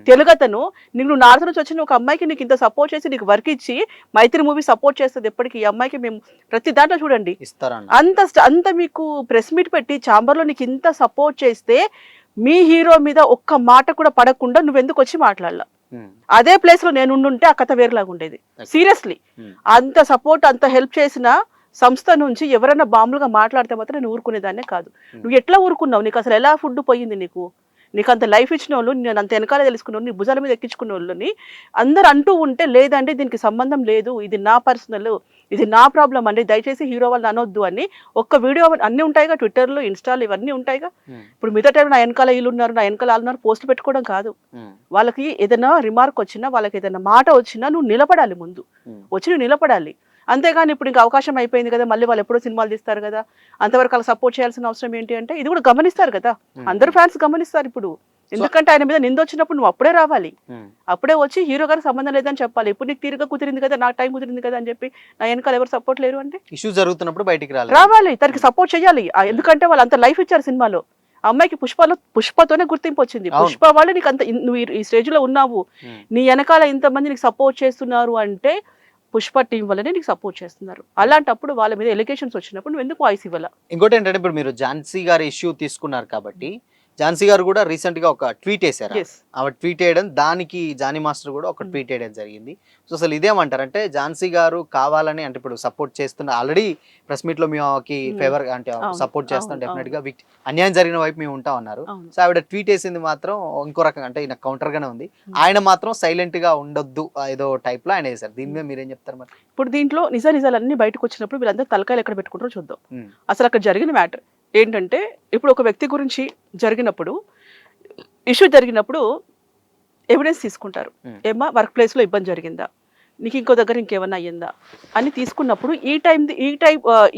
తెలుగతను. నీకు నార్త్ నుంచి వచ్చిన ఒక అమ్మాయికి నీకు ఇంత సపోర్ట్ చేసి నీకు వర్క్ ఇచ్చి మైత్రి మూవీ సపోర్ట్ చేస్తుంది ఎప్పటికీ. ఈ అమ్మాయికి మేము ప్రతి దాంట్లో చూడండి అంత మీకు ప్రెస్ మీట్ పెట్టి ఛాంబర్లో నీకు ఇంత సపోర్ట్ చేస్తే మీ హీరో మీద ఒక్క మాట కూడా పడకుండా నువ్వెందుకు వచ్చి మాట్లాడలా? అదే ప్లేస్ లో నేను ఉండుంటే ఆ కథ వేరేలాగా ఉండేది. సీరియస్లీ అంత సపోర్ట్ అంత హెల్ప్ చేసిన సంస్థ నుంచి ఎవరైనా బాంబులుగా మాట్లాడితే మాత్రం నేను ఊరుకునేదాన్నే కాదు. నువ్వు ఎట్లా ఊరుకున్నావు? నీకు అసలు ఎలా ఫుడ్ పోయింది? నీకు అంత లైఫ్ ఇచ్చిన వాళ్ళు, నేను అంత వెనకాల తెలుసుకున్న వాళ్ళు, నీ భుజాల మీద ఎక్కించుకున్న వాళ్ళని అందరు అంటూ ఉంటే లేదంటే దీనికి సంబంధం లేదు, ఇది నా పర్సనల్, ఇది నా ప్రాబ్లం అండి, దయచేసి హీరో వాళ్ళు అనొద్దు అని ఒక్క వీడియో అన్నీ ఉంటాయిగా, ట్విట్టర్లో ఇన్స్టాలో ఇవన్నీ ఉంటాయిగా. ఇప్పుడు మిగతా టైం నా వెనకాల వీళ్ళు ఉన్నారు, నా వెనకాల వాళ్ళు ఉన్నారు పోస్టులు పెట్టుకోవడం కాదు. వాళ్ళకి ఏదైనా రిమార్క్ వచ్చినా, వాళ్ళకి ఏదైనా మాట వచ్చినా నువ్వు నిలబడాలి, ముందు వచ్చి నువ్వు నిలబడాలి. అంతేగాని ఇప్పుడు ఇంకా అవకాశం అయిపోయింది కదా, మళ్ళీ వాళ్ళు ఎప్పుడో సినిమాలు తీస్తారు కదా, అంతవరకు వాళ్ళకి సపోర్ట్ చేయాల్సిన అవసరం ఏంటి అంటే ఇది కూడా గమనిస్తారు కదా, అందరు ఫ్యాన్స్ గమనిస్తారు ఇప్పుడు. ఎందుకంటే ఆయన మీద నింద వచ్చినప్పుడు నువ్వు అప్పుడే రావాలి, అప్పుడే వచ్చి హీరో గారికి సంబంధం లేదని చెప్పాలి. ఇప్పుడు నీకు తీరుగా కుదిరింది కదా, నాకు టైం కుదిరింది కదా అని చెప్పి నా వెనకాల ఎవరు సపోర్ట్ లేరు అంటే ఇష్యూ జరుగుతున్నప్పుడు బయటికి రావాలి, తనకి సపోర్ట్ చేయాలి. ఎందుకంటే వాళ్ళు అంత లైఫ్ ఇచ్చారు సినిమాలో. అమ్మాయికి పుష్పతోనే గుర్తింపు వచ్చింది. పుష్ప వాళ్ళు నీకు అంత, నువ్వు ఈ స్టేజ్ లో ఉన్నావు, నీ వెనకాల ఇంతమంది నీకు సపోర్ట్ చేస్తున్నారు అంటే పుష్ప టీం వల్లనే నీకు సపోర్ట్ చేస్తున్నారు. అలాంటప్పుడు వాళ్ళ మీద ఎలిగేషన్స్ వచ్చినప్పుడు నువ్వు ఎందుకు వాయిస్ ఇవ్వాల? ఇంకోటి ఏంటంటే ఇప్పుడు మీరు ఝాన్సీ గారి ఇష్యూ తీసుకున్నారు కాబట్టి ఝాన్సీ గారు కూడా రీసెంట్ గా ఒక ట్వీట్ వేశారు. ఆవిడ ట్వీట్ వేయడం, దానికి జానీ మాస్టర్ కూడా ఒక ట్వీట్ వేయడం జరిగింది. సో అసలు ఇదేమంటారు అంటే ఝాన్సీ గారు కావాలని, అంటే ఇప్పుడు సపోర్ట్ చేస్తున్న, ఆల్రెడీ ప్రెస్ మీట్ లో మేము ఫేవర్ అంటే సపోర్ట్ చేస్తాం, డెఫినెట్ గా అన్యాయం జరిగిన వైపు మేము ఉంటాం అన్నారు. సో ఆవిడ ట్వీట్ వేసింది మాత్రం ఇంకో రకంగా, అంటే ఈయన కౌంటర్ గానే ఉంది. ఆయన మాత్రం సైలెంట్ గా ఉండొద్దు ఏదో టైప్ లో ఆయన వేశారు. దీని మీద మీరేం చెప్తారు మరి? ఇప్పుడు దీంట్లో నిజాలన్నీ బయటకు వచ్చినప్పుడు వీళ్ళందరూ తలకాయలు ఎక్కడ పెట్టుకుంటారో చూద్దాం. అసలు అక్కడ జరిగిన మ్యాటర్ ఏంటంటే, ఇప్పుడు ఒక వ్యక్తి గురించి జరిగినప్పుడు, ఇష్యూ జరిగినప్పుడు ఎవిడెన్స్ తీసుకుంటారు. ఏమా వర్క్ ప్లేస్లో ఇబ్బంది జరిగిందా, నీకు ఇంకో దగ్గర ఇంకేమన్నా అయ్యిందా అని తీసుకున్నప్పుడు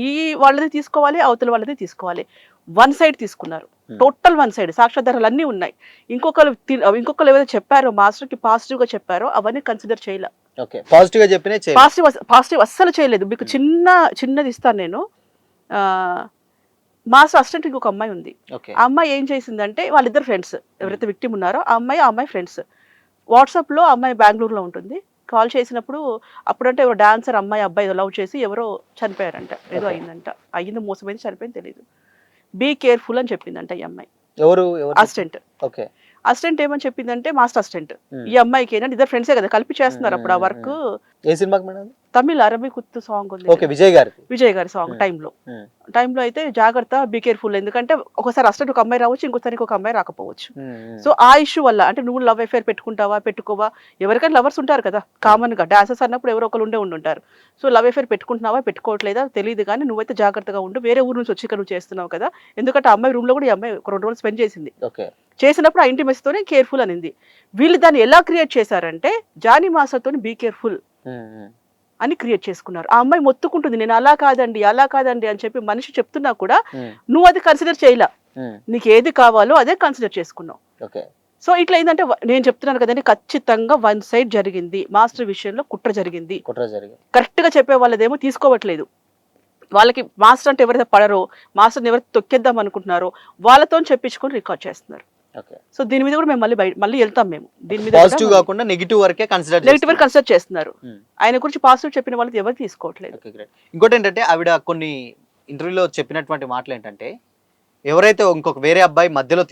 ఈ వాళ్ళది తీసుకోవాలి, అవతల వాళ్ళది తీసుకోవాలి. వన్ సైడ్ తీసుకున్నారు, టోటల్ వన్ సైడ్. సాక్ష్యాధారాలు అన్నీ ఉన్నాయి. ఇంకొకరు ఏదైతే చెప్పారో, మాస్టర్కి పాజిటివ్గా చెప్పారో అవన్నీ కన్సిడర్ చేయలే. పాజిటివ్ అస్సలు చేయలేదు. మీకు చిన్నది ఇస్తాను నేను. మాస్టర్ అసిస్టెంట్ ఇంకొక అమ్మాయి ఉంది. ఆ అమ్మాయి ఏం చేసిందంటే, వాళ్ళిద్దరు ఫ్రెండ్స్, ఎవరైతే విక్టిమ్ ఉన్నారో ఆ అమ్మాయి ఫ్రెండ్స్. వాట్సాప్లో అమ్మాయి బెంగళూరులో ఉంటుంది. కాల్ చేసినప్పుడు అప్పుడంటే ఎవరో డాన్సర్ అమ్మాయి అబ్బాయి లవ్ చేసి ఎవరో చనిపోయారంట, ఏదో అయిందంట. అయ్యింది మోసమైంది, చనిపోయింది తెలియదు. బీ కేర్ఫుల్ అని చెప్పిందంట ఈ అమ్మాయి. అసిస్టెంట్. అసిస్టెంట్ ఏమని చెప్పిందంటే, మాస్టర్ అసిస్టెంట్ ఈ అమ్మాయికి ఏంటంటే, ఇద్దరు ఫ్రెండ్సే కదా, కలిపి చేస్తున్నారు అప్పుడు ఆ వర్క్. తమిళ్ అరబీ కుత్తు సాంగ్ ఉంది, విజయ్ గారి సాంగ్. టైంలో అయితే జాగ్రత్త, బీ కేర్ఫుల్. ఎందుకంటే ఒకసారి అసిస్టెంట్ ఒక అమ్మాయి రావచ్చు, ఇంకోసారి ఒక అమ్మాయి రాకపోవచ్చు. సో ఆ ఇష్యూ వల్ల, అంటే నువ్వు లవ్ అఫేర్ పెట్టుకుంటావా పెట్టుకోవా, ఎవరికైనా లవర్స్ ఉంటారు కదా కామన్ గా, డాన్సర్స్ అన్నప్పుడు ఎవరో ఒకరు ఉండుంటారు. సో లవ్ అఫేర్ పెట్టుకుంటున్నావా పెట్టుకోవట్లేదా తెలియదు, కానీ నువ్వైతే జాగ్రత్తగా ఉండు. వేరే ఊరు నుంచి వచ్చి ఇక్కడ నువ్వు చేస్తున్నావు కదా, ఎందుకంటే ఆ అమ్మాయి రూమ్ లో కూడా ఈ అమ్మాయి ఒక 2 రోజులు స్పెండ్ చేసింది. చేసినప్పుడు ఆ ఇంటిమెస్స్తోనే కేర్ఫుల్ అనింది. వీళ్ళు దాన్ని ఎలా క్రియేట్ చేశారంటే, జానీ మాస్టర్ తోని బీ కేర్ఫుల్ అని క్రియేట్ చేసుకున్నారు. ఆ అమ్మాయి మొత్తుకుంటుంది, నేను అలా కాదండి అని చెప్పి మనిషి చెప్తున్నా కూడా నువ్వు అది కన్సిడర్ చేయలా. నీకు ఏది కావాలో అదే కన్సిడర్ చేసుకున్నావు. సో ఇట్లా ఏంటంటే, నేను చెప్తున్నాను కదండి, ఖచ్చితంగా వన్ సైడ్ జరిగింది. మాస్టర్ విషయంలో కుట్ర జరిగింది. కరెక్ట్ గా చెప్పే వాళ్ళదేమో తీసుకోవట్లేదు. వాళ్ళకి మాస్టర్ అంటే ఎవరైతే పడరో, మాస్టర్ని ఎవరైతే తొక్కేద్దాం అనుకుంటున్నారో వాళ్ళతో చెప్పించుకొని రికార్డ్ చేస్తున్నారు. సో దీని మీద కూడా మేము మళ్ళీ వెళ్తాం. మేము దీని మీద నెగిటివ్ వరకే కన్సిడర్ చేస్తున్నారు. ఆయన గురించి పాజిటివ్ చెప్పిన వాళ్ళకి ఎవరు తీసుకోవట్లేదు. ఇంకోటి ఏంటంటే, ఆవిడ కొన్ని ఇంటర్వ్యూలో చెప్పినటువంటి మాటలు ఏంటంటే, ఎవరైతే ఇంకొక వేరే అబ్బాయి మధ్యలో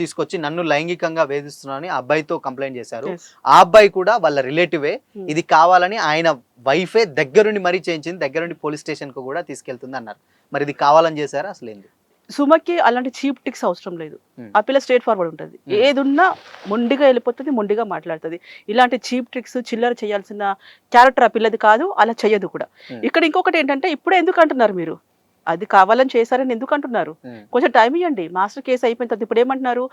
తీసుకొచ్చి నన్ను లైంగికంగా వేధిస్తున్నానని ఆ అబ్బాయితో కంప్లైంట్ చేశారు. ఆ అబ్బాయి కూడా వాళ్ళ రిలేటివే, ఇది కావాలని ఆయన వైఫే దగ్గరుండి మరీ చేయించింది, దగ్గరుండి పోలీస్ స్టేషన్ కు కూడా తీసుకెళ్తుంది అన్నారు. మరి ఇది కావాలని చేశారా? అసలు ఏంది? సుమకి అలాంటి చీప్ టిక్స్ అవసరం లేదు. ఆ పిల్ల స్ట్రేట్ ఫార్వర్డ్ ఉంటుంది. ఏదున్నా మొండిగా వెళ్ళిపోతుంది, మొండిగా మాట్లాడుతుంది. ఇలాంటి చీప్ ట్రిక్స్ చిల్లర చేయాల్సిన క్యారెక్టర్ ఆ పిల్లది కాదు, అలా చెయ్యదు కూడా. ఇక్కడ ఇంకొకటి ఏంటంటే, ఇప్పుడే ఎందుకు అంటున్నారు మీరు, అది కావాలని చేశారని ఎందుకు అంటున్నారు? ఉమ్, కొంచెం టైం ఇవ్వండి. మాస్టర్ కేసు అయిపోయిన తర్వాత ఇప్పుడు ఏమంటున్నారు?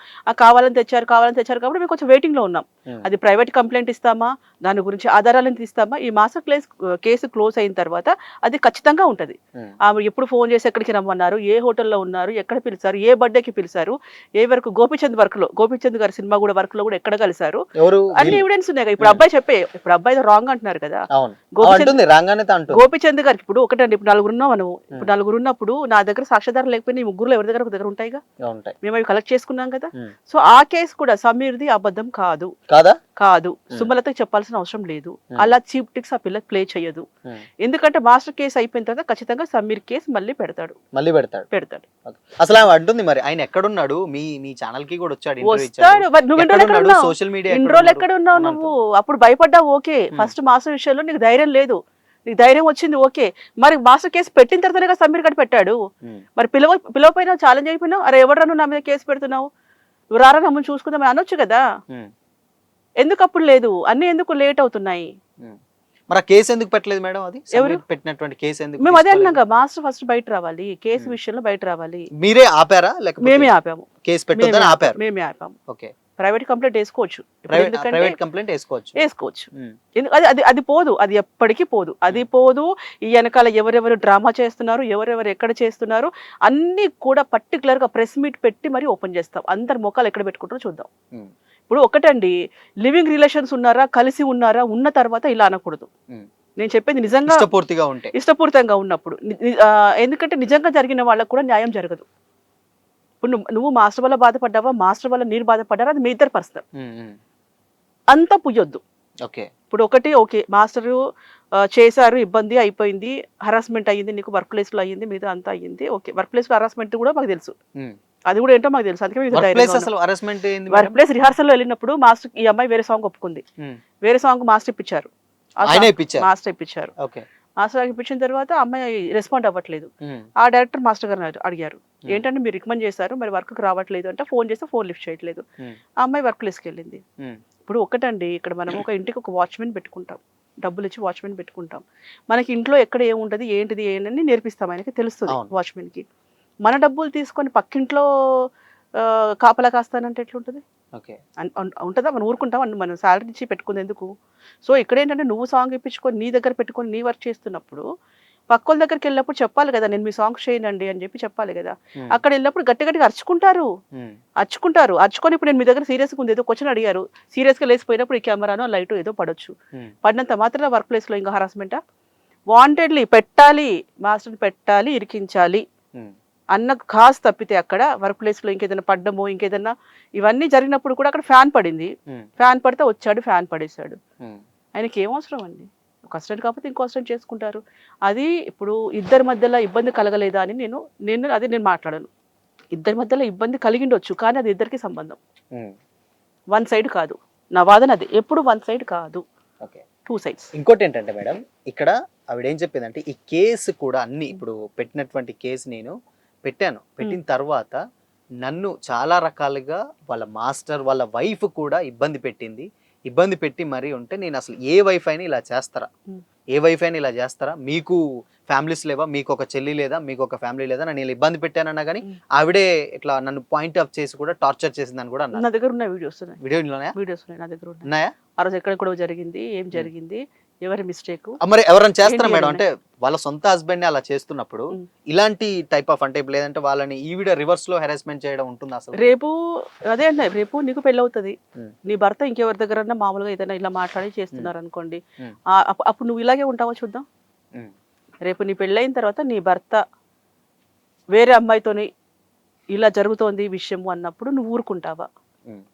కావాలని తెచ్చారు కాబట్టి మేము కొంచెం వెయిటింగ్ లో ఉన్నాం. ఉమ్, అది ప్రైవేట్ కంప్లైంట్ ఇస్తామా, దాని గురించి ఆధారాలను తీస్తామా? ఈ మాస్టర్ కేసు క్లోజ్ అయిన తర్వాత అది ఖచ్చితంగా ఉంటది. ఉమ్. ఆమె ఎప్పుడు ఫోన్ చేసి ఎక్కడికి రమ్మన్నారు, ఏ హోటల్లో ఉన్నారు, ఎక్కడ పిలిచారు, ఏ బర్త్డేకి పిలిచారు, ఏ వరకు గోపీచంద్ గారి సినిమా కూడా వర్క్ లో కూడా ఎక్కడ కలిసారు, ఎవరు అన్ని వీళ్ళు? ఎవిడెన్స్ ఉన్నాయి కదా. ఇప్పుడు ఉమ్, అబ్బాయి ఇప్పుడు అబ్బాయి రాంగ్ అంటున్నారు కదా. అవును గోపిచంద్ అంటుంది రాగానే అంటుంది. గోపిచంద్ గారికి ఇప్పుడు ఒకటండి, ఇప్పుడు నలుగురు ఉన్నాం మనం. ఇప్పుడు ఉమ్, నలుగురు ఉన్నప్పుడు నా దగ్గర సాక్ష్యాధారం లేకపోయినా ఈ ముగ్గురులో ఎవరి దగ్గర ఒక దగ్గర ఉంటాయిగా. ఉంటాయి. మేము అవి కలెక్ట్ చేసుకున్నాం కదా. ఉమ్, సో ఆ కేసు కూడా సమీర్ది అబద్ధం కాదు. కాదా? కాదు, ఉమ్, సుమలతకి చెప్పాల్సిన అవసరం లేదు. ఉమ్, అలా చీప్ టిక్స్ ఆ పిల్లకి ప్లే చేయదు. ఉమ్. ఎందుకంటే మాస్టర్ కేసు అయిపోయిన తర్వాత ఖచ్చితంగా సమీర్ కేసు మళ్ళీ పెడతాడు. మళ్ళీ పెడతాడు. ఓకే. అసలు ఆమె అంటుంది మరి ఆయన ఎక్కడున్నాడు, మీ ఛానల్ కి కూడా వచ్చాడు, ఇంటర్వ్యూ వస్తాడు. ఇచ్చాడు, మరి నువ్వు ఇన్ని రోజులు ఎక్కడ ఉన్నావు? సోషల్ మీడియా ఇన్ని రోజులు ఎక్కడ ఉన్నావు నువ్వు? అప్పుడు భయపడ్డావు, ఓకే. ఫస్ట్ మాస్టర్ విషయంలో నీకు ధైర్యం లేదు, నీకు ధైర్యం వచ్చింది, ఓకే. మరి మాస్టర్ కేసు పెట్టిన తర్వాతనే సమీర్ గడ్ పెట్టాడు. మరి పిలవపోయినా ఛాలెంజ్ అయిపోయినావు, అరే ఎవడరా నువ్వు నా మీద కేసు పెడుతున్నావు, నువ్వు రారా నమ్మని చూసుకుందామని అనొచ్చు కదా. ఎందుకు అప్పుడు లేదు? అన్ని ఎందుకు లేట్ అవుతున్నాయి? మరి ఆ కేసు ఎందుకు పెట్టలేదు మేడం? అది ఎవరు సమీర్ పెట్టినటువంటి కేసు ఎందుకు మేము అదే తీసుకోలేదు? అన్నాగా, మాస్టర్ ఫస్ట్ బయట రావాలి, కేసు విషయంలో బయట రావాలి. మీరే ఆపారా లేకపోతే మేమే ఆపాము. కేసు పెట్టొద్దని ఆపారు? మేమే ఆపాము. ఓకే. ప్రైవేట్ కంప్లైంట్ వేసుకోవచ్చు. ప్రైవేట్ కంప్లైంట్ వేసుకోవచ్చు. అది పోదు, అది ఎప్పటికీ పోదు. అది పోదు. ఈ వెనకాల ఎవరెవరు డ్రామా చేస్తున్నారు, ఎవరెవరు ఎక్కడ చేస్తున్నారు, అన్ని కూడా పర్టికులర్ గా ప్రెస్ మీట్ పెట్టి మరి ఓపెన్ చేస్తాం. అందరి ముఖాలు ఎక్కడ పెట్టుకుంటారో చూద్దాం. ఇప్పుడు ఒకటండి, లివింగ్ రిలేషన్స్ ఉన్నారా, కలిసి ఉన్నారా, ఉన్న తర్వాత ఇలా అనకూడదు. నేను చెప్పేది నిజంగా ఇష్టపూర్తంగా ఉన్నప్పుడు. ఎందుకంటే నిజంగా జరిగిన వాళ్ళకు కూడా న్యాయం జరగదు. ఇప్పుడు నువ్వు మాస్టర్ వల్ల బాధపడ్డావా, మాస్టర్ వల్ల నీరు బాధపడ్డారా, అది మీ ఇద్దరు పర్సనల్. అంతా పుయ్యొద్దు. ఇప్పుడు ఓకే మాస్టరు చేశారు, ఇబ్బంది అయిపోయింది, హరాస్మెంట్ అయ్యింది, నీకు వర్క్ ప్లేస్ లో అయ్యింది, మీద అంతా అయ్యింది, ఓకే. వర్క్ ప్లేస్ లో హరాస్మెంట్ కూడా మాకు తెలుసు, అది కూడా ఏంటో మాకు తెలుసు. అందుకే వర్క్ ప్లేస్ రిహార్సల్ లో వెళ్ళినప్పుడు మాస్టర్ ఈ అమ్మాయి వేరే సాంగ్ ఒప్పుకుంది, వేరే సాంగ్ మాస్టర్ ఇప్పించారు, మాస్టర్ ఇప్పించారు. మాస్టర్ ఇప్పించిన తర్వాత అమ్మాయి రెస్పాండ్ అవ్వట్లేదు. ఆ డైరెక్టర్ మాస్టర్ గారిని అడిగారు, ఏంటంటే మీరు రికమెండ్ చేశారు, మరి వర్క్ రావట్లేదు అంటే, ఫోన్ చేస్తే ఫోన్ లిఫ్ట్ చేయట్లేదు. ఆ అమ్మాయి వర్క్ ప్లేస్కి వెళ్ళింది. ఇప్పుడు ఒకటండి, ఇక్కడ మనం ఒక ఇంటికి ఒక వాచ్మెన్ పెట్టుకుంటాం, డబ్బులు ఇచ్చి వాచ్మెన్ పెట్టుకుంటాం. మనకి ఇంట్లో ఎక్కడ ఏముంటది, ఏంటిది ఏంటని నేర్పిస్తాం, ఆయనకి తెలుస్తుంది వాచ్మెన్ కి. మన డబ్బులు తీసుకొని పక్కింట్లో కాపలా కాస్తానంటే ఎట్లుంటది? ఉంటుందా? మనం ఊరుకుంటాం, మనం శాలరీ ఇచ్చి పెట్టుకుంది ఎందుకు? సో ఇక్కడ ఏంటంటే, నువ్వు సాంగ్ ఇప్పించుకొని నీ దగ్గర పెట్టుకొని నీ వర్క్ చేస్తున్నప్పుడు పక్కోళ్ళ దగ్గరికి వెళ్ళినప్పుడు చెప్పాలి కదా, నేను మీ సాంగ్ చేయనండి అని చెప్పాలి కదా. అక్కడ వెళ్ళినప్పుడు గట్టిగా అరుచుకొని ఇప్పుడు నేను మీ దగ్గర సీరియస్గా ఉంది, ఏదో క్వశ్చన్ అడిగారు, సీరియస్గా లేసిపోయినప్పుడు ఈ కెమెరానో లైట్ ఏదో పడొచ్చు. పడినంత మాత్రం వర్క్ ప్లేస్లో ఇంకా హరాస్మెంటా? వాంటెడ్లీ పెట్టాలి, మాస్టర్ని పెట్టాలి, ఇరికించాలి అన్న ఖాస్ తప్పితే అక్కడ వర్క్ ప్లేస్ లో ఇంకేదైనా పడ్డమో ఇంకేదైనా ఇవన్నీ జరిగినప్పుడు కూడా అక్కడ ఫ్యాన్ పడింది, ఫ్యాన్ పడితే వచ్చాడు, ఫ్యాన్ పడేశాడు. ఆయనకి ఏం అవసరం అండి? ఒక అసిస్టెంట్ కాకపోతే ఇంకో అసిస్టెంట్ చేసుకుంటారు. అది ఇప్పుడు ఇద్దరి మధ్యలో ఇబ్బంది కలగలేదా అని నేను మాట్లాడను. ఇద్దరి మధ్యలో ఇబ్బంది కలిగిండొచ్చు, కానీ అది ఇద్దరికి సంబంధం, వన్ సైడ్ కాదు. నా వాదన అది, ఎప్పుడు వన్ సైడ్ కాదు, టూ సైడ్స్. ఇంకోటి ఏంటంటే మేడం, ఇక్కడ ఆవిడ ఏం చెప్పిందంటే, ఈ కేసు కూడా అన్ని ఇప్పుడు పెట్టినటువంటి కేసు నేను పెట్టిన తర్వాత నన్ను చాలా రకాలుగా వాళ్ళ మాస్టర్ వాళ్ళ వైఫ్ కూడా ఇబ్బంది పెట్టి మరీ ఉంటే, నేను అసలు ఏ వైఫ్ అయినా ఇలా చేస్తారా? మీకు ఫ్యామిలీస్ లేవా, మీకు ఒక చెల్లి లేదా, మీకు ఒక ఫ్యామిలీ లేదా, నేను ఇబ్బంది పెట్టానన్నా కానీ ఆవిడే ఇట్లా నన్ను పాయింట్ ఆఫ్ చేసి కూడా టార్చర్ చేసిందని కూడా అన్నారు. నా దగ్గర ఉన్న వీడియోస్ నా దగ్గర ఉన్నాయా? ఆ రోజు ఎక్కడ కూడా జరిగింది, ఏం జరిగింది, ఎవరి మిస్టేక్. మరి ఎవరైనా చేస్తారా మేడం? అంటే వాళ్ళ సొంత హస్బెండ్ అలా చేస్తున్నప్పుడు ఇలాంటి టైప్ ఆఫ్, అంటే లేదంటే వాళ్ళని ఈవిడ రివర్స్ లో హెరాస్మెంట్ చేయడం ఉంటుంది అసలు? రేపు అదే అండి, రేపు నీకు పెళ్ళవుతుంది, నీ భర్త ఇంకెవరి దగ్గర మామూలుగా ఏదైనా ఇలా మాట్లాడి చేస్తున్నారు అనుకోండి, అప్పుడు నువ్వు ఇలాగే ఉంటావో చూద్దాం. రేపు నీ పెళ్ళైన తర్వాత నీ భర్త వేరే అమ్మాయితోని ఇలా జరుగుతోంది విషయము అన్నప్పుడు నువ్వు ఊరుకుంటావా?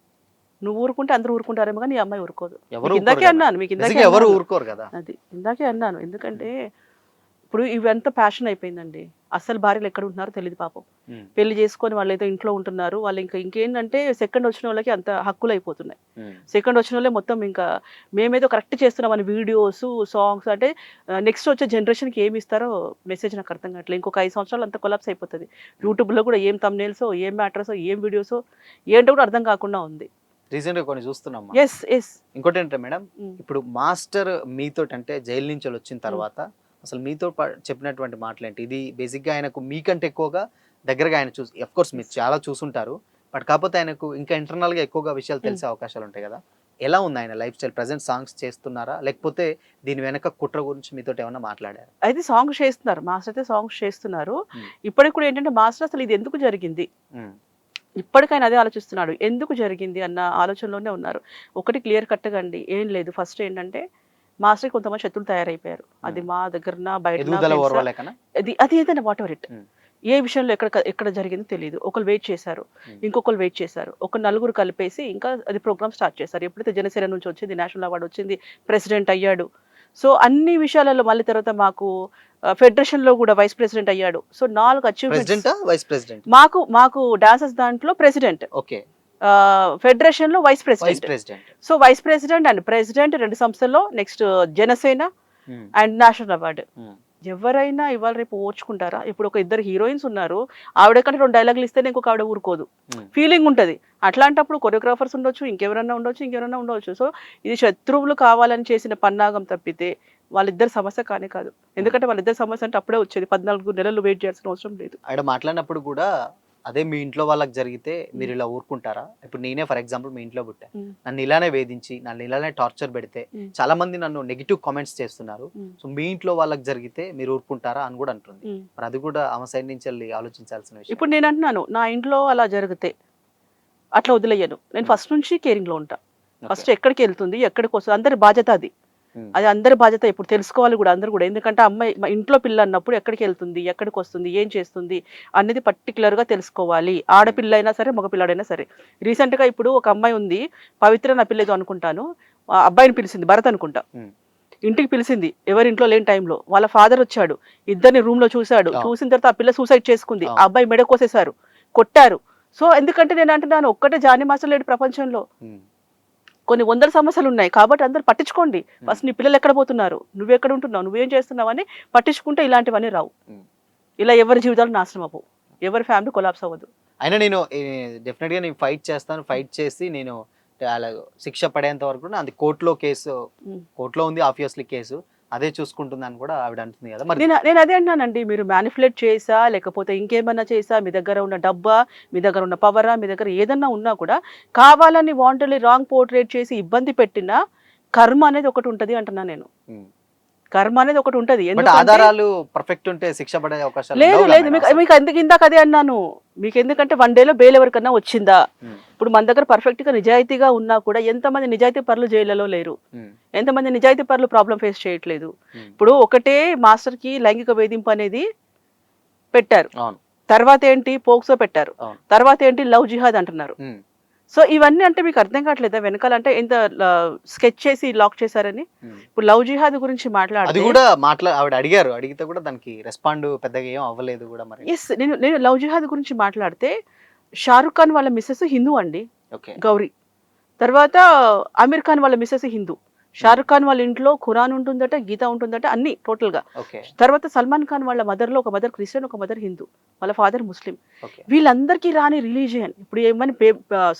నువ్వు ఊరుకుంటే అందరూ ఊరుకుంటారేమో, కానీ ఈ అమ్మాయి ఊరుకోదు. ఇందాకే అన్నాను మీకు, ఎవరు ఊరుకోరు కదా, అది ఇందాకే అన్నాను. ఎందుకంటే ఇప్పుడు ఇవంతా ప్యాషన్ అయిపోయిందండి. అసలు భార్యలు ఎక్కడ ఉంటున్నారో తెలియదు పాపం. పెళ్లి చేసుకొని వాళ్ళు ఏదో ఇంట్లో ఉంటున్నారు, వాళ్ళు ఇంకేంటంటే సెకండ్ వచ్చిన వాళ్ళకి అంత హక్కులు అయిపోతున్నాయి. సెకండ్ వచ్చిన వాళ్ళే మొత్తం ఇంకా మేమేదో కరెక్ట్ చేస్తున్నాం అని వీడియోస్, సాంగ్స్, అంటే నెక్స్ట్ వచ్చే జనరేషన్కి ఏమి ఇస్తారో మెసేజ్ నాకు అర్థం కావట్లేదు. ఇంకొక 5 సంవత్సరాలు అంతా కొలాప్స్ అయిపోతుంది. యూట్యూబ్లో కూడా ఏం థంబ్నెయిల్సో, ఏం మ్యాటర్సో, ఏం వీడియోసో ఏంటో కూడా అర్థం కాకుండా ఉంది. రీసెంట్ గా కొన్ని చూస్తున్నాం. ఇంకోటి ఏంటంటే మేడం, ఇప్పుడు మాస్టర్ మీతో అంటే జైలు నుంచి వచ్చిన తర్వాత అసలు మీతో చెప్పినటువంటి మాటలు ఏంటి? ఇది బేసిక్గా ఆయనకు మీకంటే ఎక్కువగా దగ్గరగా ఆయన చూసి అఫ్ కోర్స్ మీరు చాలా చూసుంటారు, బట్ కాకపోతే ఆయనకు ఇంకా ఇంటర్నల్ గా ఎక్కువగా విషయాలు తెలిసే అవకాశాలు ఉంటాయి కదా. ఎలా ఉంది ఆయన లైఫ్ స్టైల్? ప్రెసెంట్ సాంగ్స్ చేస్తున్నారా, లేకపోతే దీని వెనక కుట్ర గురించి మీతో ఏమన్నా మాట్లాడారు? అయితే సాంగ్స్ చేస్తున్నారు, మాస్టర్ అయితే సాంగ్స్ చేస్తున్నారు. ఇప్పటికి కూడా ఏంటంటే మాస్టర్ అసలు ఇది ఎందుకు జరిగింది, ఇప్పటికైనా అదే ఆలోచిస్తున్నాడు, ఎందుకు జరిగింది అన్న ఆలోచనలోనే ఉన్నారు. ఒకటి క్లియర్ కట్గా అండి, ఏం లేదు. ఫస్ట్ ఏంటంటే మాస్టర్ కొంతమంది శత్రులు తయారైపోయారు. అది మా దగ్గర బయట అది ఏదైనా వాట్ ఎవర్ ఇట్, ఏ విషయంలో ఎక్కడ ఎక్కడ జరిగిందో తెలియదు. ఒకరు వెయిట్ చేశారు, ఇంకొకరు వెయిట్ చేశారు, ఒక నలుగురు కలిపేసి ఇంకా అది ప్రోగ్రామ్ స్టార్ట్ చేశారు. ఎప్పుడైతే జనసేన నుంచి వచ్చింది, నేషనల్ అవార్డు వచ్చింది, ప్రెసిడెంట్ అయ్యాడు. సో అన్ని విషయాలలో మళ్ళీ తర్వాత మాకు ఫెడరేషన్ లో కూడా వైస్ ప్రెసిడెంట్ అయ్యాడు. సో 4 అచీవ్మెంట్స్ మాకు మాకు డాన్సర్స్ దాంట్లో ప్రెసిడెంట్, ఫెడరేషన్ లో vice president. So vice president and president 2 సంస్థల్లో, next Janasena and national award. ఎవరైనా ఇవాళ రేపు ఓర్చుకుంటారా? ఇప్పుడు ఒక 2 హీరోయిన్స్ ఉన్నారు, ఆవిడ కంటే 2 డైలాగులు ఇస్తే ఇంకొక ఆవిడ ఊరుకోదు, ఫీలింగ్ ఉంటుంది. అట్లాంటప్పుడు కొరియోగ్రాఫర్స్ ఉండొచ్చు, ఇంకెవరన్నా ఉండొచ్చు. సో ఇది శత్రువులు కావాలని చేసిన పన్నాగం తప్పితే వాళ్ళిద్దరు సమస్య కానే కాదు. ఎందుకంటే వాళ్ళిద్దరు సమస్య అంటే అప్పుడే వచ్చేది, 14 నెలలు వెయిట్ చేయాల్సిన అవసరం లేదు. ఆవిడ మాట్లాడినప్పుడు కూడా అదే మీ ఇంట్లో వాళ్ళకి జరిగితే మీరు ఇలా ఊరుకుంటారా? ఇప్పుడు నేనే ఫర్ ఎగ్జాంపుల్ మీ ఇంట్లో పుట్టా, నన్ను ఇలానే వేధించి, నన్ను ఇలానే టార్చర్ పెడితే చాలా మంది నన్ను నెగిటివ్ కామెంట్స్ చేస్తున్నారు, సో మీ ఇంట్లో వాళ్ళకి జరిగితే మీరు ఊరుకుంటారా అని కూడా అంటుంది. మరి అది కూడా ఆమె సైడ్ నుంచి వెళ్ళి ఆలోచించాల్సిన విషయం. ఇప్పుడు నేను అంటున్నాను, నా ఇంట్లో అలా జరిగితే అట్లా వదిలేయను. నేను ఫస్ట్ నుంచి కేరింగ్ లో ఉంటా. ఫస్ట్ ఎక్కడికి వెళ్తుంది, ఎక్కడికి వస్తుంది, అందరి బాధ్యత అది. అది అందరి బాధ్యత. ఇప్పుడు తెలుసుకోవాలి కూడా అందరు కూడా, ఎందుకంటే అమ్మాయి మా ఇంట్లో పిల్ల అన్నప్పుడు ఎక్కడికి వెళ్తుంది, ఎక్కడికి వస్తుంది, ఏం చేస్తుంది అనేది పర్టికులర్ గా తెలుసుకోవాలి. ఆడపిల్ల అయినా సరే, మగ పిల్లాడైనా సరే. రీసెంట్ గా ఇప్పుడు ఒక అమ్మాయి ఉంది, పవిత్ర నా పిల్లేదో అనుకుంటాను, అబ్బాయిని పిలిచింది, భరత్ అనుకుంటా, ఇంటికి పిలిచింది, ఎవరింట్లో లేని టైంలో. వాళ్ళ ఫాదర్ వచ్చాడు, ఇద్దరిని రూమ్ లో చూశాడు. చూసిన తర్వాత ఆ పిల్ల సూసైడ్ చేసుకుంది, ఆ అబ్బాయి మెడ కోసేశారు, కొట్టారు. సో ఎందుకంటే నేను అంటున్నాను, ఒక్కటే జానీ మాస్టర్ లేడు ప్రపంచంలో, కొన్ని 100 సమస్యలు ఉన్నాయి. కాబట్టి అందరు పట్టించుకోండి. ఫస్ట్ నీ పిల్లలు ఎక్కడ పోతున్నారు, నువ్వు ఎక్కడ ఉంటున్నావు, నువ్వేం చేస్తున్నావు అని పట్టించుకుంటే ఇలాంటివన్నీ రావు. ఇలా ఎవరి జీవితాలు నాశనం అవ్వవు, ఎవరి ఫ్యామిలీ కొలాప్స్ అవ్వదు. అయినా నేను డెఫినెట్ గా నేను ఫైట్ చేస్తాను, ఫైట్ చేసి నేను శిక్ష పడేంత వరకు అది కోర్టులో కేసు, కోర్టులో ఉంది ఆబ్వియస్లీ కేసు, అదే చూసుకుంటుందని కూడా ఆవిడ అంటుంది కదా. మరి నేను అదే అంటున్నానండి, మీరు మ్యానిపులేట్ చేసా లేకపోతే ఇంకేమన్నా చేసా, మీ దగ్గర ఉన్న డబ్బా, మీ దగ్గర ఉన్న పవరా, మీ దగ్గర ఏదన్నా ఉన్నా కూడా కావాలని వాంటెడ్లీ రాంగ్ పోర్ట్రేట్ చేసి ఇబ్బంది పెట్టినా కర్మ అనేది ఒకటి ఉంటది అంటున్నా నేను. కర్మ అనేది ఒకటి ఉంటది. ఆధారాలు పర్ఫెక్ట్ ఉంటే శిక్ష పడే అవకాశం లేదు. మీకు ఎందుకు ఇందాక అదే అన్నాను, మీకు ఎందుకంటే 1 డేలో బెయిల్ ఎవరికన్నా వచ్చిందా? ఇప్పుడు మన దగ్గర పర్ఫెక్ట్ గా నిజాయితీగా ఉన్నా కూడా ఎంతమంది నిజాయితీ పరులు జైళ్లలో లేరు, ఎంతమంది నిజాయితీ పరులు ప్రాబ్లం ఫేస్ చేయట్లేదు. ఇప్పుడు ఒకటే మాస్టర్ కి లైంగిక వేధింపు అనేది పెట్టారు, తర్వాత ఏంటి పోక్సో పెట్టారు, తర్వాత ఏంటి లవ్ జిహాద్ అంటున్నారు. సో ఇవన్నీ అంటే మీకు అర్థం కావట్లేదా వెనకాల అంటే ఎంత స్కెచ్ చేసి లాక్ చేశారని? ఇప్పుడు లవ్ జిహాద్ గురించి ఆవిడ అడిగారు, అడిగితే కూడా దానికి రెస్పాండ్ పెద్దగా ఏం అవ్వలేదు కూడా. మరి ఎస్, నేను లవ్ జిహాద్ గురించి మాట్లాడితే షారుఖ్ ఖాన్ వాళ్ళ మిస్సెస్ హిందూ అండి, గౌరీ. తర్వాత అమీర్ ఖాన్ వాళ్ళ మిస్సెస్ హిందూ. షారుఖ్ ఖాన్ వాళ్ళ ఇంట్లో ఖురాన్ ఉంటుందట, గీత ఉంటుందట, అన్ని టోటల్ గా. తర్వాత సల్మాన్ ఖాన్ వాళ్ళ మదర్ లో ఒక మదర్ క్రిస్టియన్, ఒక మదర్ హిందూ, వాళ్ళ ఫాదర్ ముస్లిం. వీళ్ళందరికీ రాని రిలీజియన్ ఇప్పుడు ఏమని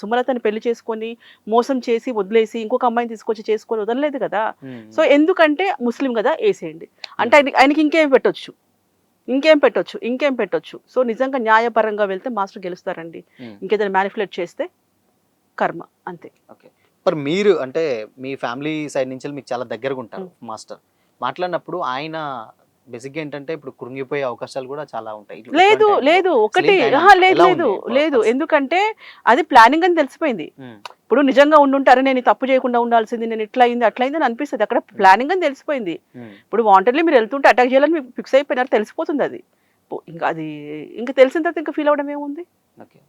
సుమలతని పెళ్లి చేసుకొని మోసం చేసి వదిలేసి ఇంకొక అమ్మాయిని తీసుకొచ్చి చేసుకొని వదలలేదు కదా. సో ఎందుకంటే ముస్లిం కదా వేసేయండి అంటే ఆయనకి ఇంకేం పెట్టొచ్చు. సో నిజంగా న్యాయపరంగా వెళ్తే మాస్టర్ గెలుస్తారండి. ఇంకేదైనా మ్యానిపులేట్ చేస్తే కర్మ అంతే. మరి మీరు అంటే మీ ఫ్యామిలీ సైడ్ నుంచి మీకు చాలా దగ్గరగా ఉంటారు మాస్టర్, మాట్లాడినప్పుడు ఆయన బేసిక్గా ఏంటంటే ఇప్పుడు కృంగిపోయే అవకాశాలు కూడా చాలా ఉంటాయి. లేదు ఎందుకంటే అది ప్లానింగ్ అని తెలిసిపోయింది. ఇప్పుడు నిజంగా ఉండుంటారు, నేను తప్పు చేయకుండా ఉండాల్సింది, నేను ఇట్లా అయింది అట్లా అయింది అని అనిపిస్తుంది. అక్కడ ప్లానింగ్ అని తెలిసిపోయింది. ఇప్పుడు వాంటెడ్లీ మీరు వెళ్తుంటే అటాక్ చేయాలని మీకు ఫిక్స్ అయిపోయినారు, తెలిసిపోతుంది. అది ఇంకా తెలిసిన తర్వాత ఇంకా ఫీల్ అవ్వడం ఏముంది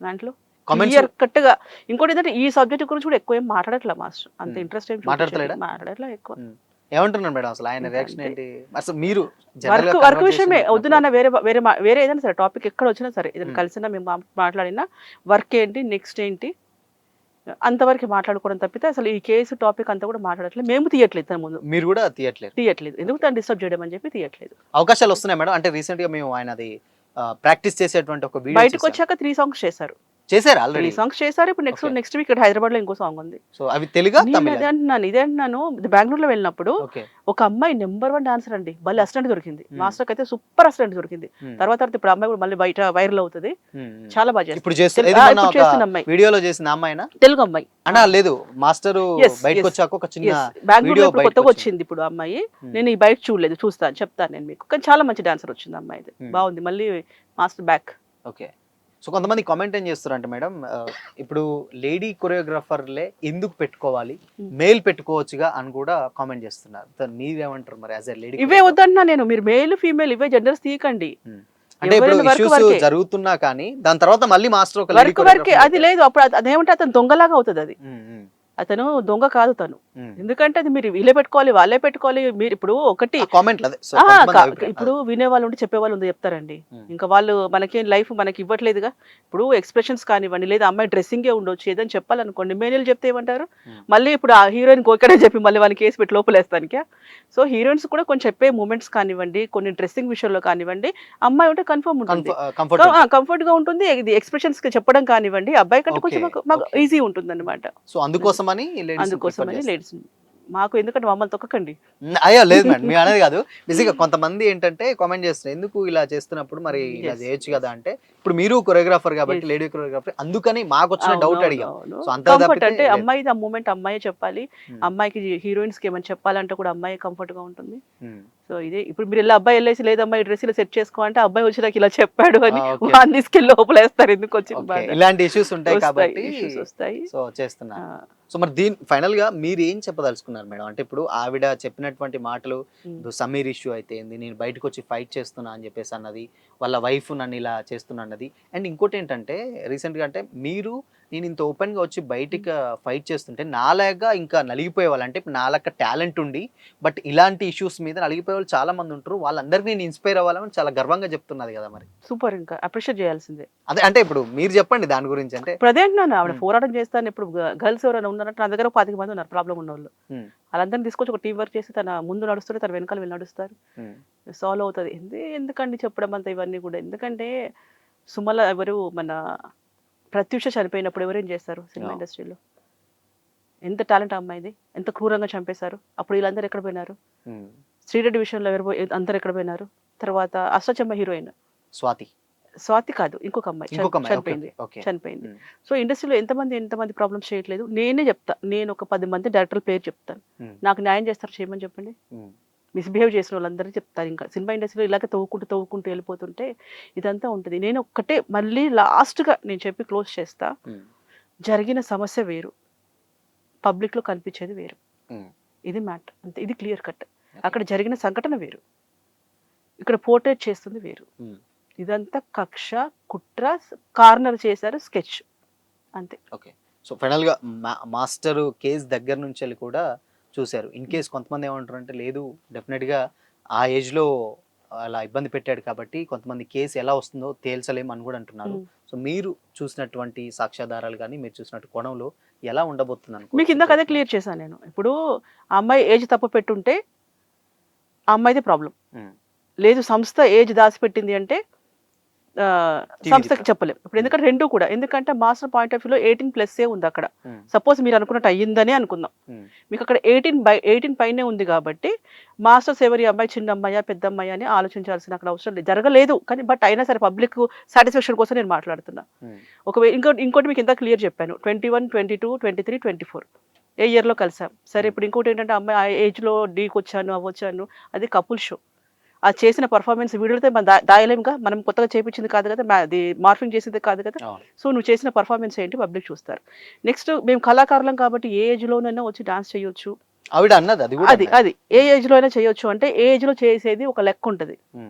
దాంట్లో కరెక్ట్గా. ఇంకోటి ఏంటంటే ఈ సబ్జెక్ట్ గురించి కూడా ఎక్కువ ఏం మాట్లాడట్లే మాస్టర్, అంత ఇంట్రెస్ట్ ఏం మాట్లాడట్లే ఎక్కువ. ఏమంటున్నారు మేడం అసలు ఆయన రియాక్షన్ ఏంటి? అసలు మీరు వర్క్ విషయమే వద్దు నాన్న, వేరే ఏదైనా సరే టాపిక్ ఎక్కడ వచ్చినా సరే, ఏదైనా కలిసినా మేము మాట్లాడినా వర్క్ ఏంటి నెక్స్ట్ ఏంటి అంతవరకు మాట్లాడుకోవడం తప్పితే అసలు ఈ కేసు టాపిక్ అంతా కూడా మాట్లాడట్లేదు. మేము తీయట్లేదు, తన ముందు మీరు కూడా తీయట్లేదు. ఎందుకు తను డిస్టర్బ్ చేయడం అని చెప్పి తీయట్లేదు. అవకాశాలు వస్తున్నాయి మేడం. అంటే రీసెంట్ గా మేము ఆయనది ప్రాక్టీస్ చేసేటువంటి ఒక వీడియో బయటకు వచ్చాక 3 సాంగ్స్ చేశారు. చేశారు 3 ఆల్రెడీ. సాంగ్స్ చేశారు. ఇప్పుడు నెక్స్ట్ Okay. నెక్స్ట్ వీక్ ఇక్కడ హైదరాబాద్ లో ఇంకో సాంగ్ ఉంది. సో అవి తెలుగా, నేను తమిళ? ఇదే అంటున్నాను బెంగళూరులో వెళ్ళినప్పుడు ఓకే. ఒక అమ్మాయి నెంబర్ 1 డాన్సర్ అండి. భలే అసిస్టెంట్ దొరికింది. మాస్టర్ అయితే సూపర్ అసిస్టెంట్ దొరికింది. తర్వాత ఇప్పుడు అమ్మాయి కూడా మళ్ళీ బయట వైరల్ అవుతుంది. చాలా బాగా చేస్తుంది. ఇప్పుడు చేస్తారు. తెలు- ఇది ఆ, మొన్న ఇప్పుడు ఒక చేస్తున్న అమ్మాయి వీడియోలో చేసిన అమ్మాయినా? తెలుగు అమ్మాయి. అన్నా లేదు, మాస్టర్ Yes, బయటకు yes. వచ్చాక ఒక చిన్న బెంగళూరులో వీడియో ఇప్పుడు బయటకు కొత్తగా వచ్చింది. వచ్చింది ఇప్పుడు ఆ అమ్మాయి. నేను ఈ బయట చూడలేదు, చూస్తాను చెప్తాను నేను మీకు. కానీ చాలా మంచి డాన్సర్ వచ్చింది అమ్మాయి. బాగుంది. మళ్ళీ మాస్టర్ బ్యాక్. ఓకే. సో కొంతమంది కామెంట్ ఏం చేస్తారంటే మేడం, ఇప్పుడు లేడీ కొరియోగ్రాఫర్లే ఎందుకు పెట్టుకోవాలి, మేల్ పెట్టుకోవచ్చుగా అని కూడా కామెంట్ చేస్తున్నారు. సో మీరేమంటారు మరి యాజ్ ఎ లేడీ? ఇవే వద్దన్నా నేను. మీరు మేల్ ఫీమేల్ ఇవే జెండర్స్ తీయకండి. అంటే ఇప్పుడు ఎవరైనా work ఇష్యూస్ వరకే. జరుగుతున్నా కానీ దాని తర్వాత మళ్ళీ మాస్టర్ ఒక లేడీ వర్క్ వరకే అది లేదు. అప్పుడు అదేమంటే అతను దొంగలాగా అవుతుంది. అది అతను దొంగ కాదు తను. ఎందుకంటే అది మీరు వీళ్ళే పెట్టుకోవాలి, వాళ్ళే పెట్టుకోవాలి. మీరు ఇప్పుడు ఒకటి కామెంట్ ఇప్పుడు వినే వాళ్ళు ఉంటే చెప్పే వాళ్ళు ఉంటే చెప్తారండి. ఇంకా వాళ్ళు మనకి లైఫ్ మనకి ఇవ్వట్లేదుగా. ఇప్పుడు ఎక్స్ప్రెషన్స్ కానివ్వండి, లేదా అమ్మాయి డ్రెస్సింగే ఉండొచ్చు, ఏదని చెప్పాలనుకోండి. మేనేలు చెప్తే ఏమంటారు, మళ్ళీ ఇప్పుడు ఆ హీరోయిన్ గోకడే చెప్పి మళ్ళీ వాళ్ళని కేసు పెట్టి లోపలేస్తానికి. సో హీరోయిన్స్ కూడా కొన్ని చెప్పే మూమెంట్స్ కానివ్వండి, కొన్ని డ్రెస్సింగ్ విషయంలో కానివ్వండి, అమ్మాయి ఉంటే కన్ఫర్మ్ ఉంటుంది, కంఫర్ట్ గా ఉంటుంది. ఇది ఎక్స్ప్రెషన్స్ చెప్పడం కానివ్వండి, అబ్బాయి కంటే కొంచెం మాకు ఈజీ ఉంటుంది అనమాట. సో అందుకోసమని అందుకోసమని లేడీస్ మాకు, ఎందుకంటే మమ్మల్ని తొక్కకండి. అయ్యో లేదు మేడం, మీ అనేది కాదు. బేసిక్గా కొంతమంది ఏంటంటే కామెంట్ చేస్తున్నారు, ఎందుకు ఇలా చేస్తున్నప్పుడు మరి ఇలా చేయొచ్చు కదా అంటే, ఇప్పుడు మీరు కొరియోగ్రాఫర్ కాబట్టి, లేడీ కొరియోగ్రాఫర్, అందుకని మాకు వచ్చిన డౌట్ అడిగాం. సో అంత కంఫర్ట్ అంటే అమ్మాయి ఆ మూమెంట్ అమ్మాయి చెప్పాలి. అమ్మాయికి హీరోయిన్స్ కి ఏమైనా చెప్పాలంటే కూడా అమ్మాయి కంఫర్ట్ గా ఉంటుంది. సో ఇదే ఇప్పుడు మీరు ఇలా అబ్బాయి వెళ్ళేసి లేదు అమ్మాయి డ్రెస్ ఇలా సెట్ చేసుకో అంటే, అబ్బాయి వచ్చి నాకు ఇలా చెప్పాడు అని వాడిని తీసుకెళ్ళి లోపలేస్తారు. ఎందుకు వచ్చింది ఇలాంటి ఇష్యూస్ ఉంటాయి కాబట్టి వస్తాయి. సో చేస్తున్నారు. సో మరి దీని ఫైనల్ గా మీరు ఏం చెప్పదలుచుకున్నారు మేడం? అంటే ఇప్పుడు ఆవిడ చెప్పినటువంటి మాటలు, సమీర్ ఇష్యూ అయితే ఏంది, నేను బయటకు వచ్చి ఫైట్ చేస్తున్నా అని చెప్పేసి అన్నది, వాళ్ళ వైఫ్ నన్ను ఇలా చేస్తున్నా అన్నది, అండ్ ఇంకోటి ఏంటంటే రీసెంట్ గా అంటే మీరు, నేను ఇంత ఓపెన్ గా వచ్చి బయటికి ఫైట్ చేస్తుంటే నాలాగా ఇంకా నలిగిపోయే వాళ్ళు, అంటే ఇప్పుడు నాలాగా టాలెంట్ ఉండి బట్ ఇలాంటి ఇష్యూస్ మీద నలిగిపోయే వాళ్ళు చాలా మంది ఉంటారు, వాళ్ళందరికీ నేను ఇన్స్పైర్ అవ్వాలని చాలా గర్వంగా చెప్తున్నది కదా. మరి సూపర్, ఇంకా అప్రిషియేట్ చేయాల్సిందే. అదే అంటే ఇప్పుడు మీరు చెప్పండి దాని గురించి. అంటే ఇప్పుడు అదే అంటున్నాను, ఆవిడ పోరాటం చేస్తాను. ఇప్పుడు గర్ల్స్ ఎవరైనా ఉన్నారంటే నా దగ్గర 25 మంది ఉన్నారు ప్రాబ్లం ఉన్న వాళ్ళు. వాళ్ళందరినీ తీసుకొచ్చి ఒక టీం వర్క్ చేసి తన ముందు నడుస్తుంటే తన వెనకాల వీళ్ళు నడుస్తారు, సాల్వ్ అవుతుంది. ఎందుకండి చెప్పడం అంతా ఇవన్నీ కూడా? ఎందుకంటే సుమల ఎవరు, మన ప్రత్యూష చనిపోయినప్పుడు ఎవరేం చేస్తారు సినిమా ఇండస్ట్రీలో? ఎంత టాలెంట్ అమ్మాయిది, ఎంత క్రూరంగా చంపేశారు. అప్పుడు వీళ్ళందరూ ఎక్కడ పోయినారు? శ్రీరెడ్డి విషయంలో ఎవరు అందరు ఎక్కడ పోయినారు? తర్వాత అష్టచమ్మ హీరోయిన్ స్వాతి కాదు, ఇంకొక అమ్మాయి చనిపోయింది. సో ఇండస్ట్రీలో ఎంతమంది ప్రాబ్లమ్స్ చేయట్లేదు. నేనే చెప్తా, నేను ఒక 10 మంది డైరెక్టర్ల పేరు చెప్తాను, నాకు న్యాయం చేస్తారు చేయమని చెప్పండి. మిస్బిహేవ్ చేసిన వాళ్ళందరూ చెప్తారు. ఇంకా సినిమా ఇండస్ట్రీలో ఇలాగే తవ్వుకుంటూ వెళ్ళిపోతుంటే ఇదంతా ఉంటుంది. నేను ఒక్కటే మళ్ళీ లాస్ట్గా నేను చెప్పి క్లోజ్ చేస్తా, జరిగిన సమస్య వేరు, పబ్లిక్లో కనిపించేది వేరు. ఇది మ్యాటర్ అంతే, ఇది క్లియర్ కట్. అక్కడ జరిగిన సంఘటన వేరు, ఇక్కడ పోర్ట్రేట్ చేస్తుంది వేరు. ఇదంతా కక్ష, కుట్ర, కార్నర్ చేశారు, స్కెచ్ అంతే. ఓకే. సో ఫైనల్ గా మాస్టర్ కేస్ దగ్గర నుంచి వెళ్ళి కూడా చూశారు. ఇన్ కేస్ కొంతమంది ఏమంటారు అంటే, లేదు డెఫినెట్ గా ఆ ఏజ్ లో అలా ఇబ్బంది పెట్టాడు కాబట్టి కొంతమంది కేసు ఎలా వస్తుందో తేల్చలేము అని కూడా అంటున్నారు. సో మీరు చూసినటువంటి సాక్ష్యాధారాలు కానీ, మీరు చూసినట్టు కోణంలో ఎలా ఉండబోతుంది అనుకో? మీకు ఇందాక అదే క్లియర్ చేశాను నేను. ఇప్పుడు ఆ అమ్మాయి ఏజ్ తప్పు పెట్టుంటే ఆ అమ్మాయిదే ప్రాబ్లం. లేదు సంస్థ ఏజ్ దాచిపెట్టింది అంటే సంస్థకి చెప్పలేం. ఇప్పుడు ఎందుకంటే రెండు కూడా, ఎందుకంటే మాస్టర్ పాయింట్ ఆఫ్ వ్యూలో 18+ ఉంది అక్కడ. సపోజ్ మీరు అనుకున్నట్టు అయ్యిందని అనుకుందాం, మీకు అక్కడ 18 పైనే ఉంది కాబట్టి మాస్టర్స్ ఎవరి అమ్మాయి, చిన్న అమ్మాయా పెద్ద అమ్మాయి అని ఆలోచించాల్సిన అక్కడ అవసరం లేదు, జరగలేదు. కానీ బట్ అయినా సరే పబ్లిక్ సాటిస్ఫాక్షన్ కోసం నేను మాట్లాడుతున్నా. ఒకవేళ ఇంకోటి మీకు ఎంత క్లియర్ చెప్పాను, 21, 22, 23, 24 ఏ ఇయర్లో కలిసాం. సరే ఇప్పుడు ఇంకోటి ఏంటంటే అమ్మాయి ఆ ఏజ్లో డీకి వచ్చాను అవ్వచ్చాను, అది కపుల్ షో. ఆ చేసిన పర్ఫార్మెన్స్ వీడియోతో మనం దాయలేముగా, మనం కొత్తగా చేయించింది కాదు కదా, అది మార్ఫింగ్ చేసింది కాదు కదా. సో నువ్వు చేసిన పర్ఫార్మెన్స్ ఏంటి పబ్లిక్ చూస్తారు. నెక్స్ట్ మేము కళాకారులం కాబట్టి ఏ ఏజ్లోనైనా వచ్చి డాన్స్ చేయొచ్చు. ఆవిడ అన్నది అది ఏ ఏజ్లో అయినా చేయొచ్చు. అంటే ఏ ఏజ్లో చేసేది ఒక లెక్క ఉంటుంది,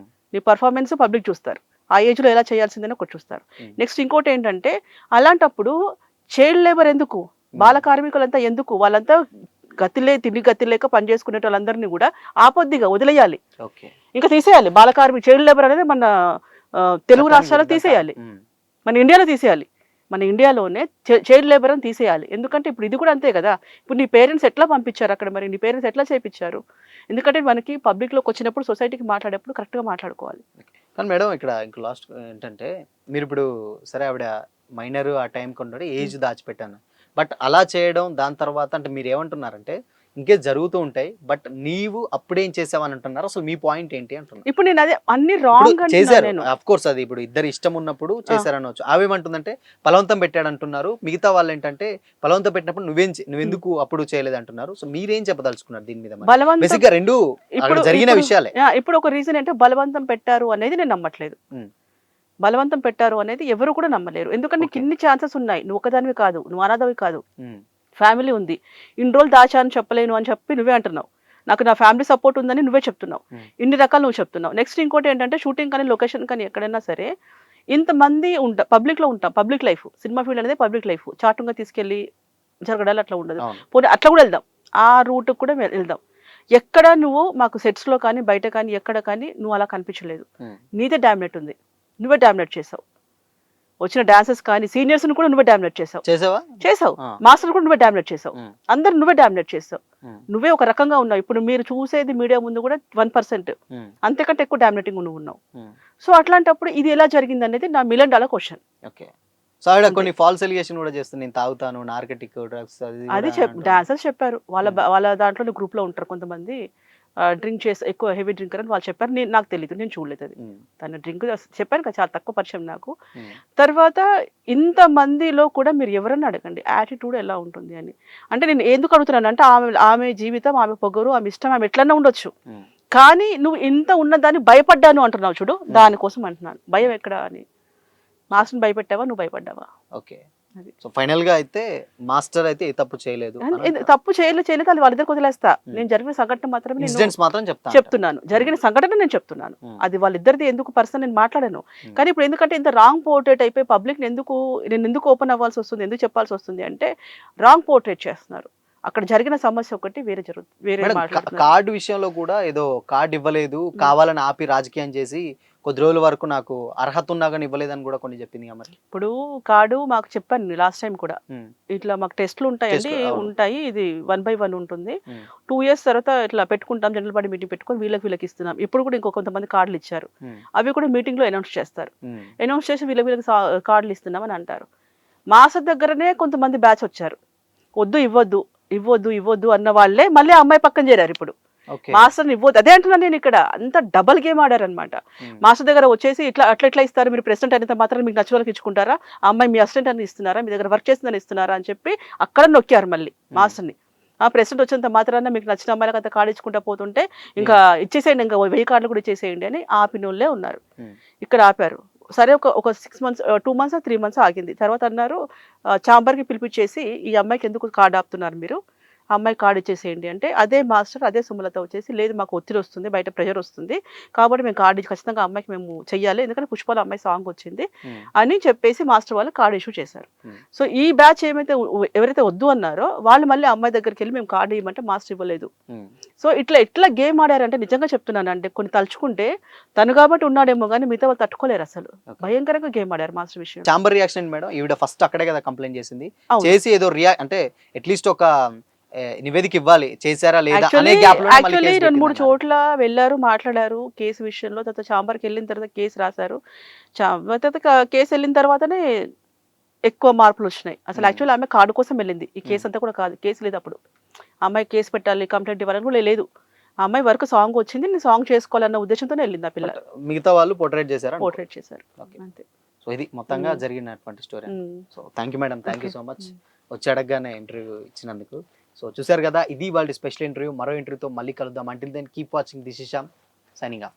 నీ పర్ఫార్మెన్స్ పబ్లిక్ చూస్తారు, ఆ ఏజ్లో ఎలా చేయాల్సిందని ఒకటి చూస్తారు. నెక్స్ట్ ఇంకోటి ఏంటంటే, అలాంటప్పుడు చైల్డ్ లేబర్ ఎందుకు, బాల కార్మికులంతా ఎందుకు, వాళ్ళంతా తిండి గతి లేక పని చేసుకునే వాళ్ళందరినీ కూడా ఆపొద్దిగా వదిలేయాలి, ఇంకా తీసేయాలి. బాల కార్మిక చైల్డ్ లేబర్ అనేది మన తెలుగు రాష్ట్రాల్లో తీసేయాలి, మన ఇండియాలో తీసేయాలి. మన ఇండియాలోనే చైల్డ్ లేబర్ అని తీసేయాలి. ఎందుకంటే ఇప్పుడు ఇది కూడా అంతే కదా. ఇప్పుడు నీ పేరెంట్స్ ఎట్లా పంపించారు అక్కడ, మరి నీ పేరెంట్స్ ఎట్లా చేయించారు? ఎందుకంటే మనకి పబ్లిక్లోకి వచ్చినప్పుడు, సొసైటీకి మాట్లాడేప్పుడు కరెక్ట్గా మాట్లాడుకోవాలి. కానీ మేడం ఇక్కడ ఇంకో లాస్ట్ ఏంటంటే, మీరు ఇప్పుడు సరే ఆవిడ మైనర్ ఆ టైం కొన్నాడు ఏజ్ దాచిపెట్టాను. బట్ అలా చేయడం దాని తర్వాత అంటే మీరు ఏమంటున్నారంటే ఇంకే జరుగుతూ ఉంటాయి, బట్ నీవు అప్పుడేం చేసావు అని అంటున్నారు. అసలు మీ పాయింట్ ఏంటి అంటున్నారు. ఇప్పుడు నేను అదే అన్ని ఇప్పుడు రాంగ్ అంటున్నాను చేశారు, నేను. అఫ్ కోర్స్ అది ఇప్పుడు ఇద్దరు ఇష్టం ఉన్నప్పుడు చేశారనవచ్చు. ఆవేమంటుందంటే బలవంతం పెట్టాడు అంటున్నారు, మిగతా వాళ్ళు ఏంటంటే బలవంతం పెట్టినప్పుడు నువ్వెందుకు అప్పుడు చేయలేదు అంటున్నారు. సో మీరేం చెప్పదలుచుకున్నారు దీని మీద? బలవంతం బేసిక్ గా రెండు అక్కడ జరిగిన విషయాలే. ఇప్పుడు ఒక రీజన్ ఏంటంటే బలవంతం పెట్టారు అనేది నేను నమ్మట్లేదు. ఉమ్. బలవంతం పెట్టారు అనేది ఎవరు కూడా నమ్మలేరు. ఎందుకంటే నీకు Okay. ఇన్ని ఛాన్సెస్ ఉన్నాయి. నువ్వు ఒకదానివి కాదు, నువ్వు అనాథవి కాదు, ఉమ్. ఫ్యామిలీ ఉంది. ఇన్ని రోజులు దాచాను చెప్పలేను అని చెప్పి నువ్వే అంటున్నావు. నాకు నా ఫ్యామిలీ సపోర్ట్ ఉందని నువ్వే చెప్తున్నావు. ఇన్ని రకాలు నువ్వు చెప్తున్నావు. నెక్స్ట్ ఇంకోటి ఏంటంటే షూటింగ్ కానీ లొకేషన్ కానీ ఎక్కడైనా సరే ఇంతమంది పబ్లిక్లో ఉంటాం. పబ్లిక్ లైఫ్, సినిమా ఫీల్డ్ అనేది పబ్లిక్ లైఫ్. చాటుగా తీసుకెళ్ళి జరగడాలు అట్లా ఉండదు. అవును. పోనీ అట్లా కూడా వెళ్దాం, ఆ రూట్ కూడా వెళ్దాం. ఎక్కడ నువ్వు మాకు సెట్స్లో కానీ బయట కానీ ఎక్కడ కానీ నువ్వు అలా కనిపించలేదు. నీదే డామినేట్ ఉంది, నువ్వే డామినేట్ చేసావు. వచ్చిన డాన్సర్స్ కానీ సీనియర్స్ కూడా నువ్వే డామినేట్ చేసావు. చేసావు ఆ. మాస్టర్ కూడా నువ్వే డామినేట్ చేసావు. ఉమ్. అందరు నువ్వే డామినేట్ చేసావు. ఉమ్. నువ్వే ఒక రకంగా ఉన్నావు. ఇప్పుడు మీరు చూసేది మీడియా ముందు కూడా 1%, ఉమ్. అంతకంటే ఎక్కువ డామినేటింగ్ నువ్వు ఉన్నావు. ఉమ్. సో అట్లాంటప్పుడు ఇది ఎలా జరిగింది అనేది నా $1 million క్వశ్చన్. ఓకే. సో ఆవిడ అంతే. కొన్ని ఫాల్స్ ఎలిగేషన్ కూడా చేస్తుంది, నేను తాగుతాను, నార్కటిక్ డ్రగ్స్ అది డాన్సర్స్ చెప్పారు. వాళ్ళ దాంట్లో గ్రూప్ లో ఉంటారు కొంతమంది డ్రింక్ చేసి ఎక్కువ హెవీ డ్రింకర్ అని వాళ్ళు చెప్పారు. నాకు తెలియదు, నేను చూడలేదు అది. తన డ్రింక్ చెప్పాను కదా, చాలా తక్కువ పరిచయం నాకు. తర్వాత ఇంత మందిలో కూడా మీరు ఎవరన్నా అడగండి యాటిట్యూడ్ ఎలా ఉంటుంది అని. అంటే నేను ఎందుకు అడుగుతున్నాను అంటే ఆమె జీవితం, ఆమె పొగరు, ఆమె ఇష్టం, ఆమె ఎట్లన్నా ఉండొచ్చు. కానీ నువ్వు ఇంత ఉన్నదాన్ని భయపడ్డాను అంటున్నావు చూడు, దానికోసం అంటున్నాను. భయం ఎక్కడ అని. మాస్టర్ని భయపెట్టావా, నువ్వు భయపడ్డావా? ఓకే. అది. సో ఫైనల్ గా అయితే మాస్టర్ అయితే ఏ తప్పు చేయలేదు, తప్పు చేయలేదు అది వాళ్ళిద్దరికి వదిలేస్తా. నేను జరిగిన సంఘటన మాత్రమే ఇన్సిడెంట్స్ మాత్రం చెప్తున్నాను. జరిగిన సంఘటన నేను చెప్తున్నాను. అది వాళ్ళిద్దరిది ఎందుకు పర్సన్ నేను మాట్లాడాను. కానీ ఇప్పుడు ఎందుకంటే ఇంత రాంగ్ పోర్ట్రేట్ అయిపోయి పబ్లిక్ నేను ఎందుకు ఓపెన్ అవ్వాల్సి వస్తుంది, ఎందుకు చెప్పాల్సి వస్తుంది అంటే రాంగ్ పోర్ట్రేట్ చేస్తున్నారు. అక్కడ జరిగిన సమస్య ఒకటి వేరే జరుగుతుంది, వేరే మాట్లాడుతున్నారు. కార్డు విషయంలో కూడా ఏదో కార్డు ఇవ్వలేదు, కావాలని ఆపి రాజకీయం చేసి కొద్ది రోజుల వరకు నాకు అర్హత ఉన్నా కానీ ఇవ్వలేదని కూడా కొన్ని చెప్పింది. మరి ఇప్పుడు కార్డు మాకు చెప్పాను లాస్ట్ టైం కూడా, ఇట్లా మాకు టెస్ట్లు ఉంటాయండి, ఉంటాయి, ఇది 1 by 1 ఉంటుంది. 2 years తర్వాత ఇట్లా పెట్టుకుంటాం, జనరల్ బాడీ మీటింగ్ పెట్టుకొని వీళ్ళకి ఇస్తున్నాం. ఇప్పుడు కూడా కొంతమంది కార్డులు ఇచ్చారు, అవి కూడా మీటింగ్ లో అనౌన్స్ చేస్తారు. అనౌన్స్ చేసి వీళ్ళకి కార్డులు ఇస్తున్నాం అని అంటారు. మాస్టర్ దగ్గరనే కొంతమంది బ్యాచ్ వచ్చారు, ఇవ్వద్దు అన్న వాళ్ళే మళ్ళీ ఆ అమ్మాయి పక్కన చేరారు. ఇప్పుడు మాస్టర్ ఇవ్వద్దు, అదే అంటున్నాను నేను. ఇక్కడ అంత డబల్ గేమ్ ఆడారు అనమాట. మాస్టర్ దగ్గర వచ్చేసి అట్లా ఇస్తారు, మీరు ప్రెసిడెంట్ అనేది మాత్రం మీకు నచ్చిన వాళ్ళకి ఇచ్చుకుంటారా, ఆ అమ్మాయి మీ అసిస్టెంట్ అని ఇస్తున్నారా, మీ దగ్గర వర్క్ చేస్తుందని ఇస్తున్నారా అని చెప్పి అక్కడ నొక్కారు మళ్ళీ మాస్టర్ని. ఆ ప్రెసిడెంట్ వచ్చినంత మాత్రాన మీకు నచ్చిన అమ్మాయిలకు అంత కార్డు ఇచ్చుకుంటా పోతుంటే ఇంకా ఇచ్చేసేయండి, ఇంకా 1000 కార్డులు కూడా ఇచ్చేసేయండి అని ఆపిన వాళ్ళే ఉన్నారు. ఇక్కడ ఆపారు. సరే, ఒక 6 months 2 months 3 months ఆగింది. తర్వాత అన్నారు ఛాంబర్కి పిలిపించేసి ఈ అమ్మాయికి ఎందుకు కార్డు ఆపుతున్నారు మీరు, ఆ అమ్మాయి కార్డు ఇచ్చేసేయండి అంటే అదే మాస్టర్ అదే సుమలత వచ్చేసి లేదు మాకు ఒత్తిడి వస్తుంది, బయట ప్రెషర్ వస్తుంది, కాబట్టి మేము కార్డు ఖచ్చితంగా అమ్మాయికి మేము చెయ్యాలి, ఎందుకంటే పుష్పల అమ్మాయి సాంగ్ వచ్చింది అని చెప్పేసి మాస్టర్ వాళ్ళు కార్డు ఇష్యూ చేశారు. సో ఈ బ్యాచ్ ఎవరైతే వద్దు అన్నారో వాళ్ళు మళ్ళీ అమ్మాయి దగ్గరికి వెళ్ళి మేము కార్డు ఇవ్వమంటే మాస్టర్ ఇవ్వలేదు. సో ఎట్లా గేమ్ ఆడారంటే నిజంగా చెప్తున్నాను అంటే కొన్ని తలుచుకుంటే తను కాబట్టి ఉన్నాడేమో కానీ మిగతా వాళ్ళు తట్టుకోలేరు. అసలు భయంకరంగా గేమ్ ఆడారు మాస్టర్ విషయం. చాంబర్ రియాక్షన్ మేడం, ఈవిడ ఫస్ట్ అక్కడే కదా కంప్లైంట్ చేసింది, చేసి ఏదో అంటే అట్లీస్ట్ ఒక నివేదిక ఇవ్వాలి, చేశారా లేదా అనే గ్యాప్ లో యాక్చువల్లీ 2-3 చోట్ల వెళ్ళారు, మాట్లాడారు కేసు విషయంలో. తర్వాత చాంబర్కి వెళ్ళిన తర్వాత కేసు రాశారు. కేసు వెళ్ళిన తర్వాతనే ఎక్కువ మార్పులు వచ్చినాయి. అసలు యాక్చువల్లీ ఆమె కార్డు కోసం వెళ్ళింది, ఈ కేసు అంతా కూడా కాదు. కేసు లేదు అప్పుడు, అమ్మాయి కేసు పెట్టాలి, కంప్లైంట్ ఇవ్వాలని కూడా లేదు. ఆ అమ్మాయి వరకు సాంగ్ వచ్చింది, నేను సాంగ్ చేసుకోవాలన్న ఉద్దేశంతోనే వెళ్ళింది ఆ పిల్ల. మిగతా వాళ్ళు పోర్ట్రేట్ చేశారు. అంతే. సో ఇది మొత్తంగా జరిగినటువంటి story. So thank you madam, thank you so much వచ్చి అడగగానే ఇంటర్వ్యూ ఇచ్చినందుకు. సో చూసారు కదా, ఇది వాళ్ళ స్పెషల్ ఇంటర్వ్యూ. మరో ఇంటర్వ్యూతో మళ్ళీ కలుద్దాం. Until then keep watching this is Shyam signing of.